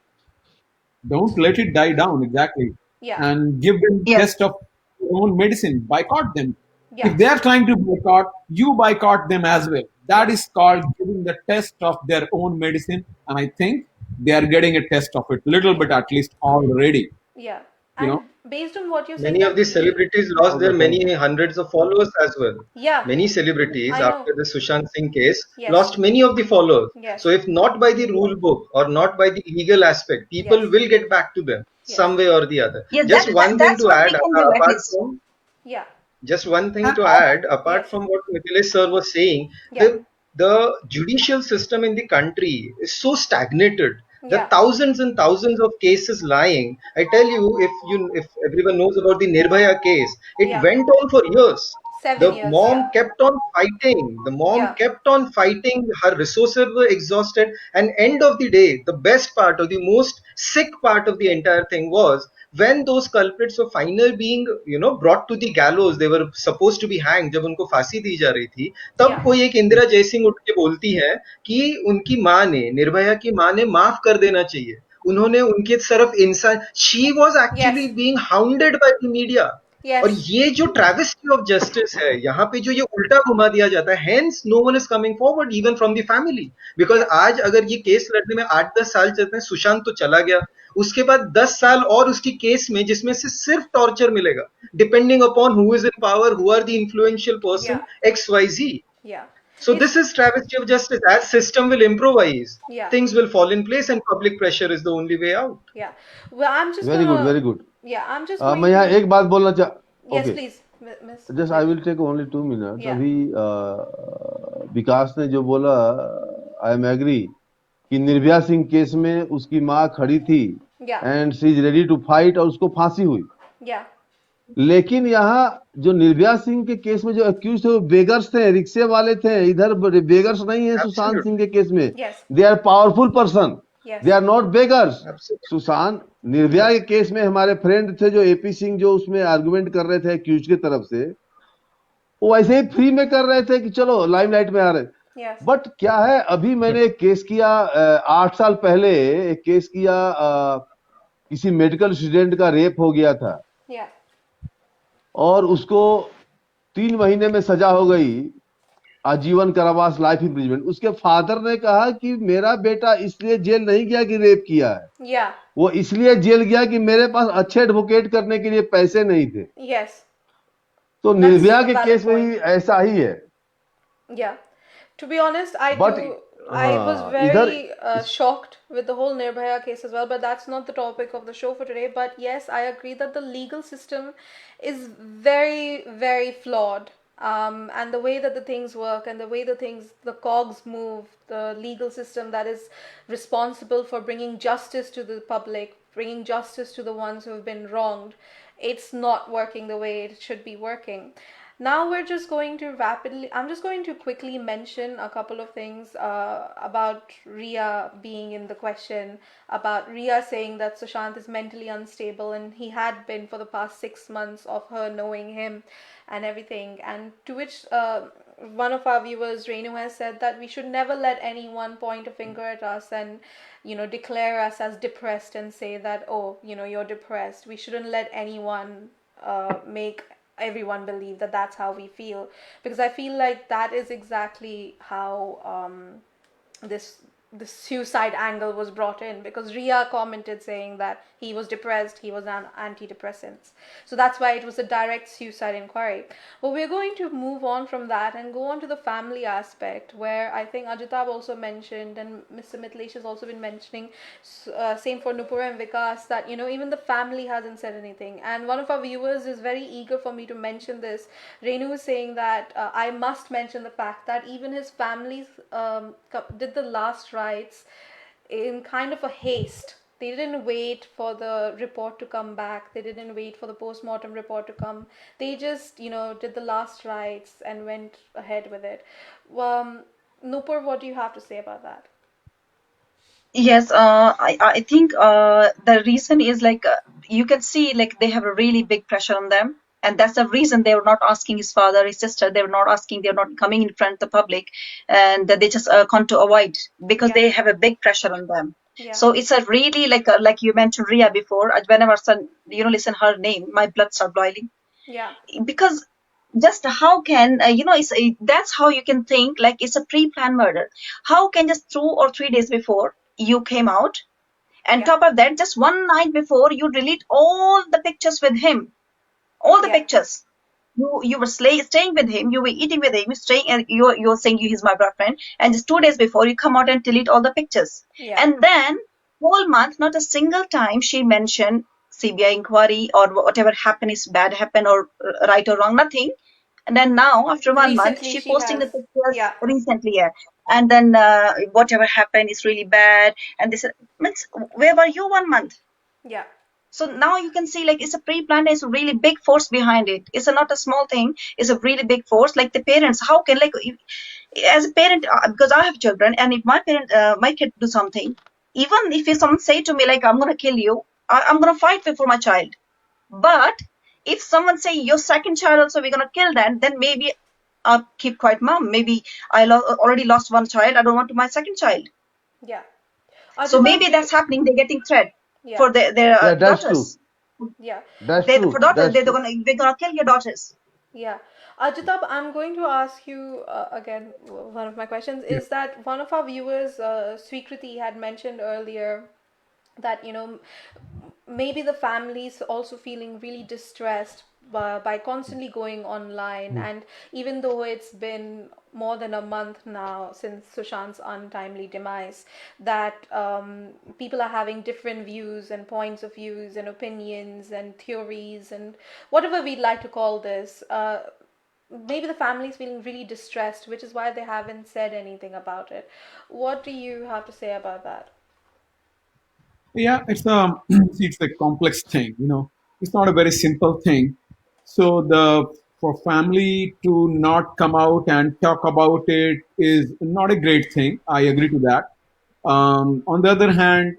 Don't let it die down, exactly. yeah, And give them Yes. test of their own medicine. Boycott them. yeah, If they are trying to boycott, you boycott them as well. That yeah, is called giving the test of their own medicine. And I think they are getting a test of it, little yeah, bit at least already. yeah. You know. And based on what you're saying, Many of that these celebrities lost their Okay, thank you. many hundreds of followers as well. yeah, Many celebrities, I know, after the Sushant Singh case, yes, lost many of the followers. yes, So, if not by the rule book or not by the legal aspect, yes, people will get back to them yes, some way or the other. Yes, Just one thing that's to what add, we can do at apart least. from yeah, just one thing Uh, to add, apart yes, from what Mithilesh sir was saying, yeah, the judicial system in the country is so stagnated. There are yeah, thousands and thousands of cases lying. I tell you, if everyone knows about the Nirbhaya case, it yeah, went on for years. 7 years, Mom yeah, kept on fighting. The mom yeah, kept on fighting. Her resources were exhausted. And end of the day, the best part or the most sick part of the entire thing was when those culprits were finally being brought to the gallows. They were supposed to be hanged. जब उनको फांसी दी जा रही थी, तब yeah, कोई एक इंदिरा जयसिंह उठ के बोलती है कि उनकी माँ ने, निर्भया की माँ ने माफ कर देना चाहिए. उन्होंने उनके तरफ इंसान, she was actually yes, being hounded by the media. और yes, ये जो ट्रेविस्टी ऑफ जस्टिस है, यहाँ पे जो ये उल्टा घुमा दिया जाता है, hence no one is coming forward even from the family. Because yeah, आज अगर ये केस लड़ने में 8-10 साल चलते हैं, सुशांत तो चला गया, उसके बाद 10 साल और उसकी केस में, जिसमें से सिर्फ टॉर्चर मिलेगा, depending upon who is in power, who are the influential person, yeah, XYZ. yeah, So it's, this is travesty of justice. As system will improvise, yeah, things will fall in place, and public pressure is the only way out. yeah. Well, I'm just Very good, gonna, very good. yeah, I'm just going मैं यहाँ to, एक बात बोलना चाह yes, okay, please, Miss just I Mitlesh. Will take only 2 minutes. Yeah, अभी विकास ने जो बोला, आई एम एग्री कि निर्भया सिंह केस में उसकी माँ खड़ी थी yeah, and she is ready to fight और उसको फांसी हुई. yeah, लेकिन यहाँ जो निर्भया सिंह के केस में जो अक्यूज थे वो बेगर्स थे, रिक्शे वाले थे. इधर बेगर्स नहीं है सुशांत सिंह Absolutely, के केस में. yes, they are powerful person, yes, they are not beggars. absolutely, Sushant Nirbhaya के केस में हमारे फ्रेंड थे जो एपी सिंह, जो उसमें आर्गुमेंट कर रहे थे अक्यूज की तरफ से, वो ऐसे ही फ्री में कर रहे थे कि चलो लाइमलाइट में आ रहे. yes, बट क्या है, अभी मैंने एक केस किया 8 साल पहले, एक केस किया, किसी मेडिकल स्टूडेंट का रेप हो गया था yeah, और उसको 3 महीने में सजा हो गई, आजीवन कारावास, लाइफ इम्प्रिजमेंट. उसके फादर ने कहा कि मेरा बेटा इसलिए जेल नहीं गया कि रेप किया है, yeah, वो इसलिए जेल गया कि मेरे पास अच्छे एडवोकेट करने के लिए पैसे नहीं थे. yes. तो That's निर्भया a के valid केस में भी point. ऐसा ही है. Yeah. To be honest, but I was हाँ, इधर very shocked with the whole Nirbhaya case as well, but that's not the topic of the show for today. But yes, I agree that the legal system is very, very flawed. And the way that the things work and the way the cogs move, the legal system that is responsible for bringing justice to the public, bringing justice to the ones who have been wronged, it's not working the way it should be working. Now I'm just going to quickly mention a couple of things about Ria being in the question, about Ria saying that Sushant is mentally unstable and he had been for the past 6 months of her knowing him and everything. And to which one of our viewers, Renu, has said that we should never let anyone point a finger at us and, declare us as depressed and say that, oh, you're depressed. We shouldn't let anyone make everyone believe that that's how we feel, because I feel like that is exactly how this the suicide angle was brought in, because Ria commented saying that he was depressed, he was on antidepressants. So that's why it was a direct suicide inquiry. But we're going to move on from that and go on to the family aspect, where I think Ajitab also mentioned, and Mr. Mitlesh has also been mentioning, same for Nupura and Vikas, that even the family hasn't said anything. And one of our viewers is very eager for me to mention this. Renu is saying that I must mention the fact that even his family did the last rites in kind of a haste. They didn't wait for the report to come back. They didn't wait for the post-mortem report to come. They just, did the last rites and went ahead with it. Nupur, what do you have to say about that? Yes, I think the reason is like you can see like they have a really big pressure on them, and that's the reason they were not asking his father, his sister. They were not asking. They're not coming in front of the public, and they just come to avoid because Yeah. they have a big pressure on them. Yeah. So it's a really like you mentioned Ria before. Whenever son listen her name, my blood start boiling. Yeah. Because just how can that's how you can think like it's a pre-planned murder. How can just 2 or 3 days before you came out, and Yeah. top of that, just one night before you delete all the pictures with him, all the Yeah. pictures. You were staying with him, you were eating with him, staying, and you're saying he's my boyfriend, and just 2 days before you come out and delete all the pictures. Yeah. And then whole month, not a single time she mentioned CBI inquiry or whatever happened is bad happened or right or wrong, nothing. And then now, after 1 month, Recently she she posting the has. pictures Yeah. recently, yeah. And then whatever happened is really bad. And this means, where were you 1 month? Yeah. So now you can see like it's a pre-planned, it's a really big force behind it. It's not a small thing. It's a really big force. Like the parents, how can like as a parent, because I have children, and if my kid do something, even if someone say to me like I'm gonna kill you, I'm gonna fight for my child. But if someone say your second child also we're gonna kill them, then maybe I'll keep quiet, mom. Maybe I already lost one child. I don't want to my second child. Yeah. So Ajitab, maybe do you? that's happening. They're getting threat Yeah. for their Yeah, that's true. daughters. Yeah. That's They for true. daughters That's they're true. gonna kill your daughters. Yeah. Ajitab, I'm going to ask you again. One of my questions Yeah. is that one of our viewers, Sweekriti, had mentioned earlier that maybe the families also feeling really distressed by constantly going online, and even though it's been more than a month now since Sushant's untimely demise, that people are having different views and points of views and opinions and theories and whatever we'd like to call this. Maybe the family's feeling really distressed, which is why they haven't said anything about it. What do you have to say about that? Yeah, it's a it's a complex thing. It's not a very simple thing. So the for family to not come out and talk about it is not a great thing. I agree to that. On the other hand,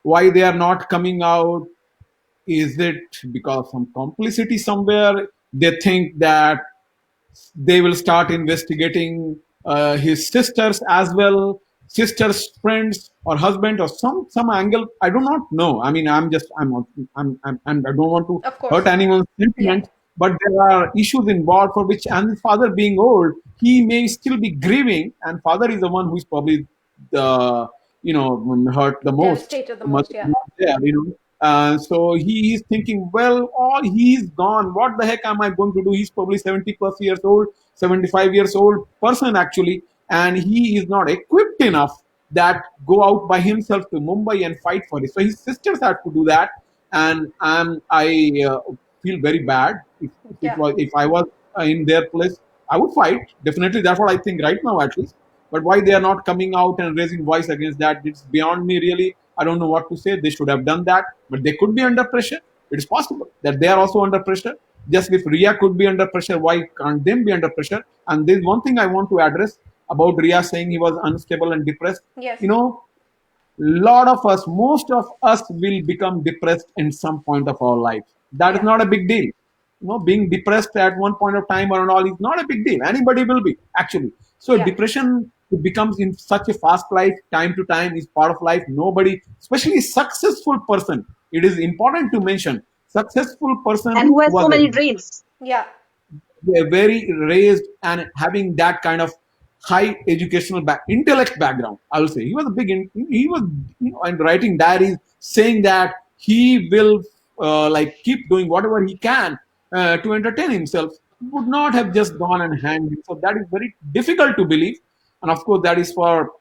why they are not coming out, is it because some complicity somewhere? They think that they will start investigating his sisters as well, sisters friends or husband or some angle. I do not know. I mean, I don't want to Of hurt course. anyone's Yeah. sentiment, but there are issues involved for which, and his father being old, he may still be grieving, and father is the one who is probably the hurt the most. Devastated the The mother most. is Yeah. not there. So he is thinking, well, oh, he's gone. What the heck am I going to do? He's probably 70 plus years old, 75 years old person actually, and he is not equipped enough that go out by himself to Mumbai and fight for it. So his sisters had to do that, and I feel very bad. Yeah. If I was in their place, I would fight. Definitely, that's what I think right now, at least. But why they are not coming out and raising voice against that, it's beyond me really. I don't know what to say. They should have done that, but they could be under pressure. It is possible that they are also under pressure. Just if Ria could be under pressure, why can't them be under pressure? And there's one thing I want to address about Ria saying he was unstable and depressed. Yes. Lot of us, most of us will become depressed in some point of our life. That is Yeah. not a big deal. being depressed at one point of time or all is not a big deal. Anybody will be actually. So Yeah. depression, it becomes in such a fast life, time to time is part of life. Nobody, especially successful person, it is important to mention successful person And who has who so was a many dreams. Yeah. very raised and having that kind of high educational intellect background. I will say he was a he was, and writing diaries saying that he will like keep doing whatever he can to entertain himself, would not have just gone and hanged himself. That is very difficult to believe, and of course that is for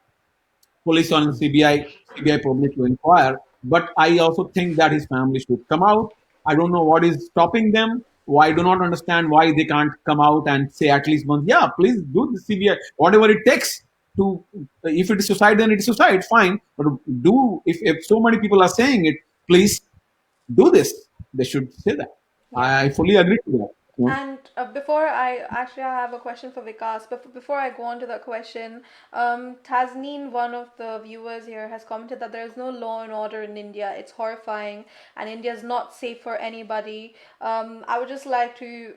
police and CBI probably to inquire. But I also think that his family should come out. I don't know what is stopping them. I do not understand why they can't come out and say at least once, yeah, please do the CBI, whatever it takes to, if it is suicide, then it is suicide, fine. But if so many people are saying it, please do this. They should say that. Yeah. I fully agree to that. And before I have a question for Vikas, but before I go on to that question, Tasneen, one of the viewers here, has commented that there is no law and order in India. It's horrifying, and India is not safe for anybody. I would just like to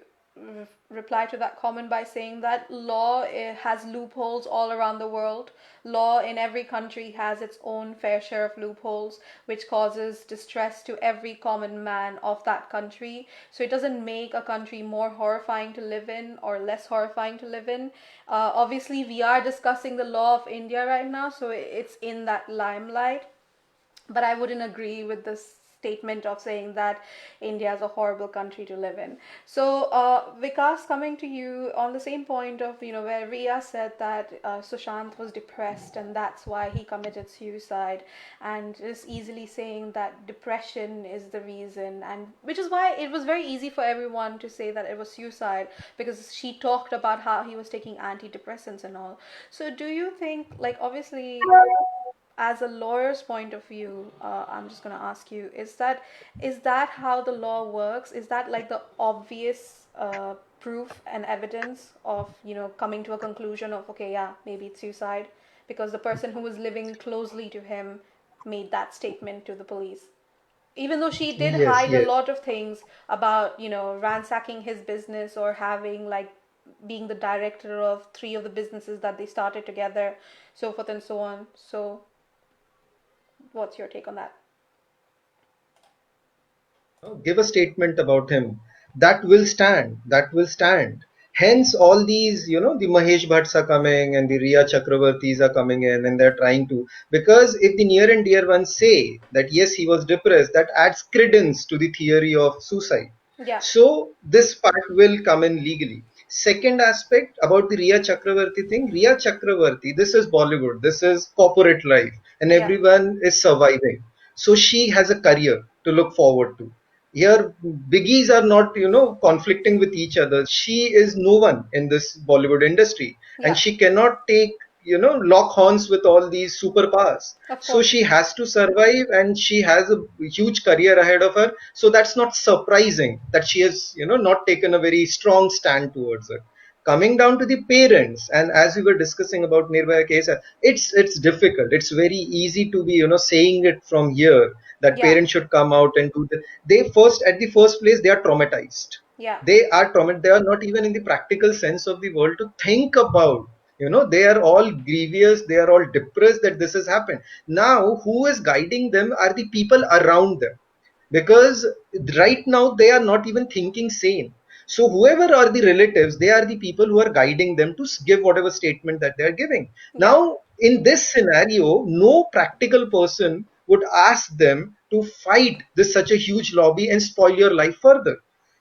reply to that comment by saying that law has loopholes all around the world. Law in every country has its own fair share of loopholes, which causes distress to every common man of that country. So it doesn't make a country more horrifying to live in or less horrifying to live in. Obviously, we are discussing the law of India right now, so it's in that limelight. But I wouldn't agree with this statement of saying that India is a horrible country to live in. So, Vikas, coming to you on the same point of, where Ria said that Sushant was depressed and that's why he committed suicide, and just easily saying that depression is the reason, and which is why it was very easy for everyone to say that it was suicide, because she talked about how he was taking antidepressants and all. So, do you think, like, obviously, as a lawyer's point of view, I'm just going to ask you: is that how the law works? Is that like the obvious proof and evidence of coming to a conclusion of, okay, yeah, maybe it's suicide, because the person who was living closely to him made that statement to the police, even though she did Yes, hide a yes. lot of things about ransacking his business, or having, like, being the director of three of the businesses that they started together, so forth and so on. So what's your take on that? Give a statement about him that will stand. Hence all these, the Mahesh Bhatts are coming and the Riya Chakravartis are coming in, and they're trying to, because if the near and dear ones say that yes, he was depressed, that adds credence to the theory of suicide. Yeah. So this part will come in legally. Second aspect about the Riya Chakravarti thing: Riya Chakravarti, this is Bollywood, this is corporate life, and Yeah. everyone is surviving. So she has a career to look forward to. Here biggies are not, conflicting with each other. She is no one in this Bollywood industry, and Yeah. she cannot take, lock horns with all these superpowers. Of So course. she has to survive, and she has a huge career ahead of her. So that's not surprising that she has, not taken a very strong stand towards it. Coming down to the parents, and as we were discussing about Nirbhaya case, it's difficult. It's very easy to be, saying it from here, that Yeah. parents should come out and do the, they first, at the first place, they are traumatized. Yeah. They are not even in the practical sense of the word to think about, they are all grievous, they are all depressed that this has happened. Now who is guiding them are the people around them, because right now they are not even thinking sane. So whoever are the relatives, they are the people who are guiding them to give whatever statement that they are giving. Yeah. Now in this scenario, no practical person would ask them to fight this such a huge lobby and spoil your life further.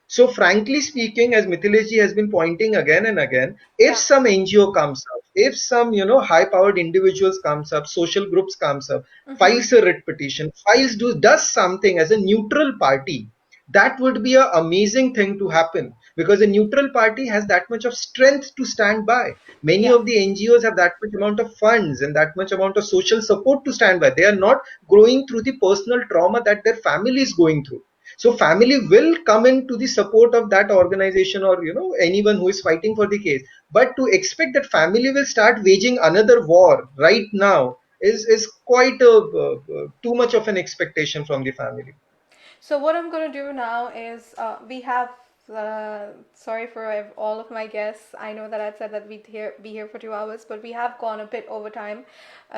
So frankly speaking, as Mithilesh has been pointing again and again, if Yeah. some NGO comes up, if some, high-powered individuals comes up, social groups comes up, Mm-hmm. files a writ petition, does something as a neutral party, that would be an amazing thing to happen, because a neutral party has that much of strength to stand by. Many Yeah. of the NGOs have that much amount of funds and that much amount of social support to stand by. They are not going through the personal trauma that their family is going through. So family will come into the support of that organization, or anyone who is fighting for the case. But to expect that family will start waging another war right now is quite too much of an expectation from the family. So what I'm going to do now is, we have Sorry for all of my guests. I know that I said that be here for 2 hours, but we have gone a bit over time,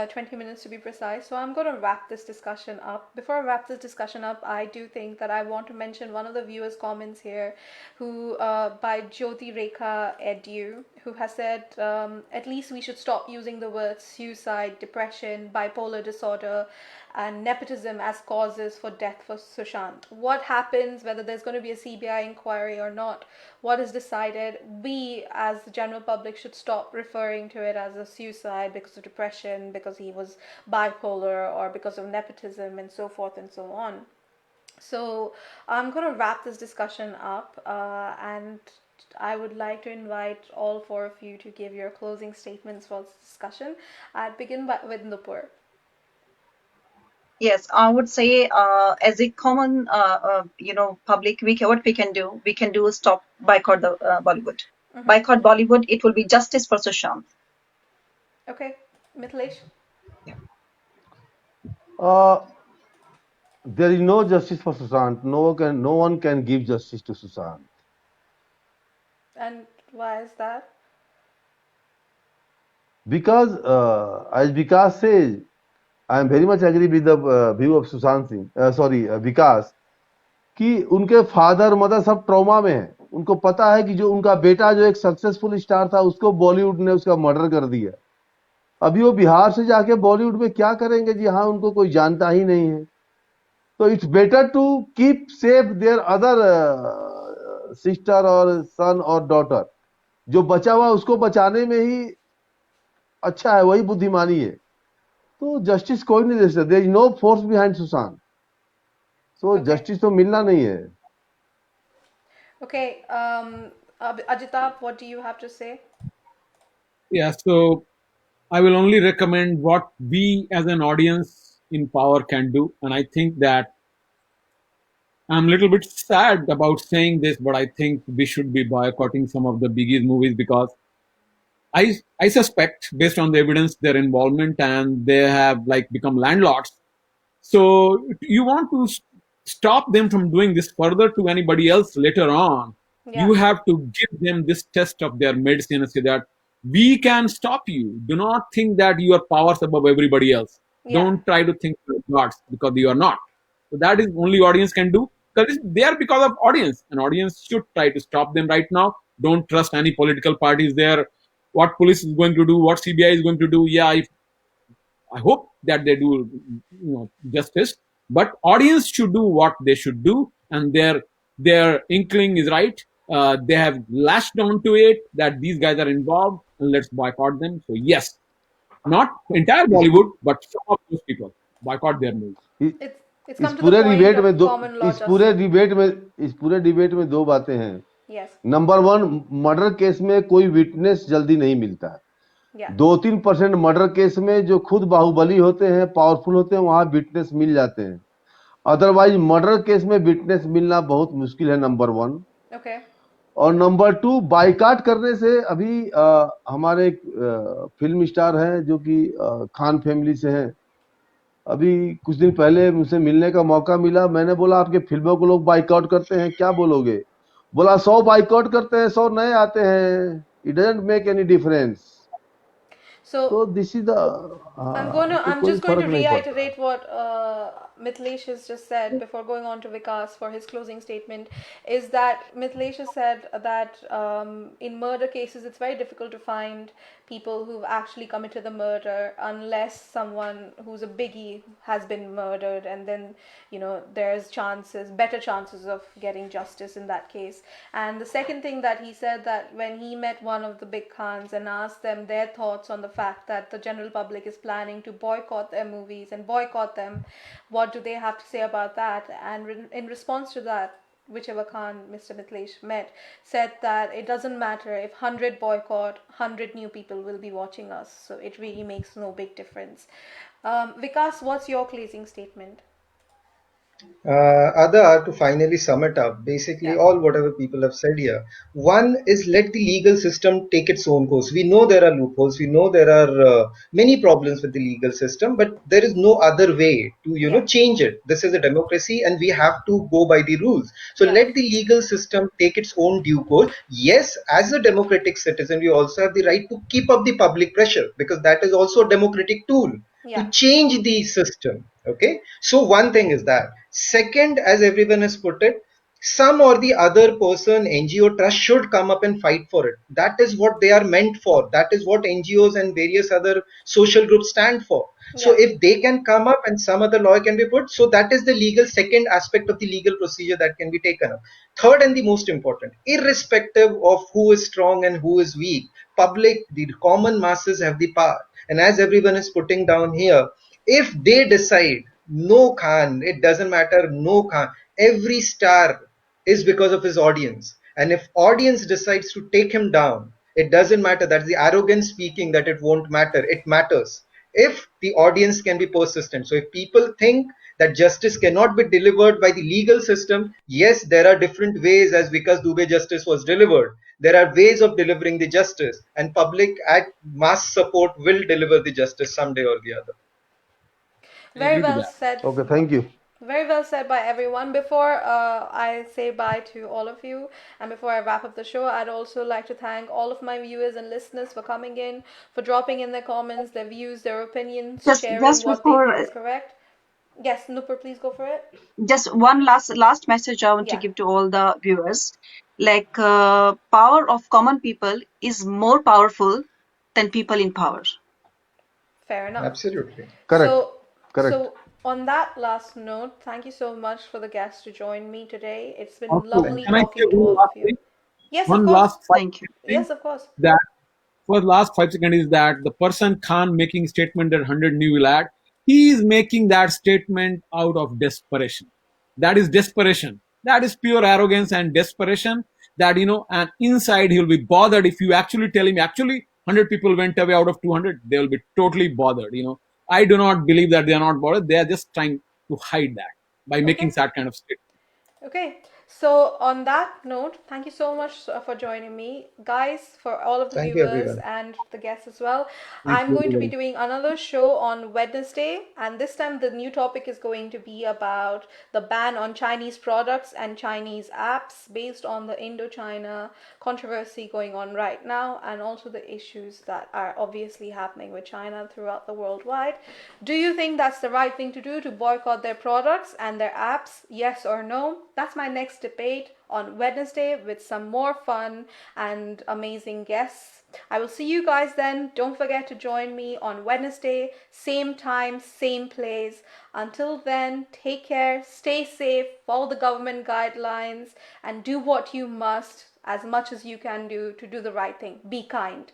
20 minutes to be precise. So I'm going to wrap this discussion up. Before I wrap this discussion up, I do think that I want to mention one of the viewers' comments here, who by Jyoti Rekha Edu, who has said, at least we should stop using the words suicide, depression, bipolar disorder, and nepotism as causes for death for Sushant. What happens, whether there's going to be a CBI inquiry or not, what is decided, we as the general public should stop referring to it as a suicide because of depression, because he was bipolar, or because of nepotism, and so forth and so on. So I'm going to wrap this discussion up, and I would like to invite all four of you to give your closing statements for this discussion. I'll begin with Nupur. Yes, I would say as a common, public, what we can do is stop boycott the Bollywood. Boycott Bollywood. It will be justice for Sushant. Okay, Mithilesh. There is no justice for Sushant. No one can give justice to Sushant. And why is that? Because, as Vikas says, I am very much agree with the view of Sushant Singh, Vikas, कि उनके father mother सब trauma में है. उनको पता है कि जो उनका बेटा जो एक सक्सेसफुल स्टार था, उसको बॉलीवुड ने उसका मर्डर कर दिया. अभी वो बिहार से जाके बॉलीवुड में क्या करेंगे जी? हाँ, उनको कोई जानता ही नहीं है. तो it's better to keep safe there other sister और सन और डॉटर. जो बचा हुआ उसको बचाने में ही अच्छा है, वही बुद्धिमानी है. तो जस्टिस कोई नहीं दे सकता. There is no force behind Sushant. So justice तो मिलना नहीं है. Okay, Ajitab, what do you have to say? Yeah, so I will only recommend what we as an audience in power can do. And I think that I'm a little bit sad about saying this, but I think we should be boycotting some of the biggest movies because I suspect, based on the evidence, their involvement and they have like become landlords. So you want to stop them from doing this further to anybody else later on. Yeah. You have to give them this test of their medicine and say that we can stop you. Do not think that you are powers above everybody else. Yeah. Don't try to think you're gods because you are not. So that is only audience can do because they are because of audience. An audience should try to stop them right now. Don't trust any political parties there. What police is going to do, what CBI is going to do. Yeah, I hope that they do, justice. But audience should do what they should do, and their inkling is right. They have latched onto it that these guys are involved, and let's boycott them. So yes, not entire Bollywood, but some of those people boycott their movies. It's इस come to the पूरे point debate में of दो common law इस पूरे justice. Debate में दो बातें हैं. Yes. नंबर 1, मर्डर केस में कोई विटनेस जल्दी नहीं मिलता है. Yeah. 2-3% मर्डर केस में जो खुद बाहुबली होते हैं, पावरफुल होते हैं, वहां विटनेस मिल जाते हैं. अदरवाइज मर्डर केस में विटनेस मिलना बहुत मुश्किल है. नंबर 1. Okay. और नंबर 2, बाइकाट करने से अभी हमारे फिल्म स्टार हैं जो कि खान फैमिली से हैं. अभी कुछ दिन पहले मुझसे मिलने का मौका मिला. मैंने बोला आपके फिल्मों को लोग बाइकआउट करते हैं, क्या बोलोगे? बोला 100 बाइकआउट करते हैं, 100 नए आते हैं. It doesn't make any difference. So this is the I'm कोई just going फर्क to नहीं पड़ता. reiterate what Mithilesh has just said before going on to Vikas for his closing statement. Is that Mithilesh has said that in murder cases it's very difficult to find people who've actually committed the murder unless someone who's a biggie has been murdered, and then there's better chances of getting justice in that case. And the second thing that he said, that when he met one of the big khans and asked them their thoughts on the fact that the general public is planning to boycott their movies and boycott them, what do they have to say about that? And in response to that, whichever Khan Mr. Mithilesh met said that it doesn't matter if 100 boycott, 100 new people will be watching us, so it really makes no big difference. Vikas, what's your closing statement? Ada, to finally sum it up, basically Yeah. all whatever people have said here. One is let the legal system take its own course. We know there are loopholes. We know there are many problems with the legal system, but there is no other way to Yeah. change it. This is a democracy, and we have to go by the rules. So Yeah. let the legal system take its own due course. Yes, as a democratic citizen, we also have the right to keep up the public pressure, because that is also a democratic tool Yeah. to change the system. Okay, so one thing is that. Second, as everyone has put it, some or the other person, NGO trust should come up and fight for it. That is what they are meant for. That is what NGOs and various other social groups stand for. So Yeah. if they can come up and some other law can be put, so that is the legal second aspect of the legal procedure that can be taken up. Third, and the most important, irrespective of who is strong and who is weak, public, the common masses have the power. And as everyone is putting down here, if they decide no Khan, it doesn't matter, no Khan, every star is because of his audience. And if audience decides to take him down, it doesn't matter. That's the arrogance speaking that it won't matter. It matters. If the audience can be persistent. So if people think that justice cannot be delivered by the legal system, yes, there are different ways as Vikas Dubey justice was delivered. There are ways of delivering the justice, and public at mass support will deliver the justice someday or the other. I Very agree to well that. said. Okay, thank you. Very well said by everyone. Before I say bye to all of you and before I wrap up the show, I'd also like to thank all of my viewers and listeners for coming in, for dropping in their comments, their views, their opinions, sharing Just what they before, think is correct. Yes, Nupur, please go for it. just one last message I want to Yeah, give to all the viewers. Like, power of common people is more powerful than people in power. fair enough. Absolutely. Correct. So, Correct. on that last note, thank you so much for the guests to join me today. It's been Also, Thank lovely you. can I say talking to one all of last you. thing? Yes, of One course. last five Thank you. thing Yes, of course. that for the last 5 seconds is that the person Khan making statement that 100 new will add, he is making that statement out of desperation. That is desperation. That is pure arrogance and desperation. That and inside he will be bothered if you actually tell him actually 100 people went away out of 200. They will be totally bothered. I do not believe that they are not bothered. They are just trying to hide that by making Okay. that kind of statement. Okay, so on that note, thank you so much for joining me, guys, for all of the Thank you, viewers everyone. and the guests as well. Thank I'm you, going to be everyone. doing another show on Wednesday, and this time the new topic is going to be about the ban on Chinese products and Chinese apps based on the Indochina controversy going on right now, and also the issues that are obviously happening with China throughout the worldwide. Do you think that's the right thing to do, to boycott their products and their apps? Yes or no? That's my next debate on Wednesday with some more fun and amazing guests. I will see you guys then. Don't forget to join me on Wednesday, same time, same place. Until then, take care, stay safe, follow the government guidelines, and do what you must as much as you can do to do the right thing. Be kind.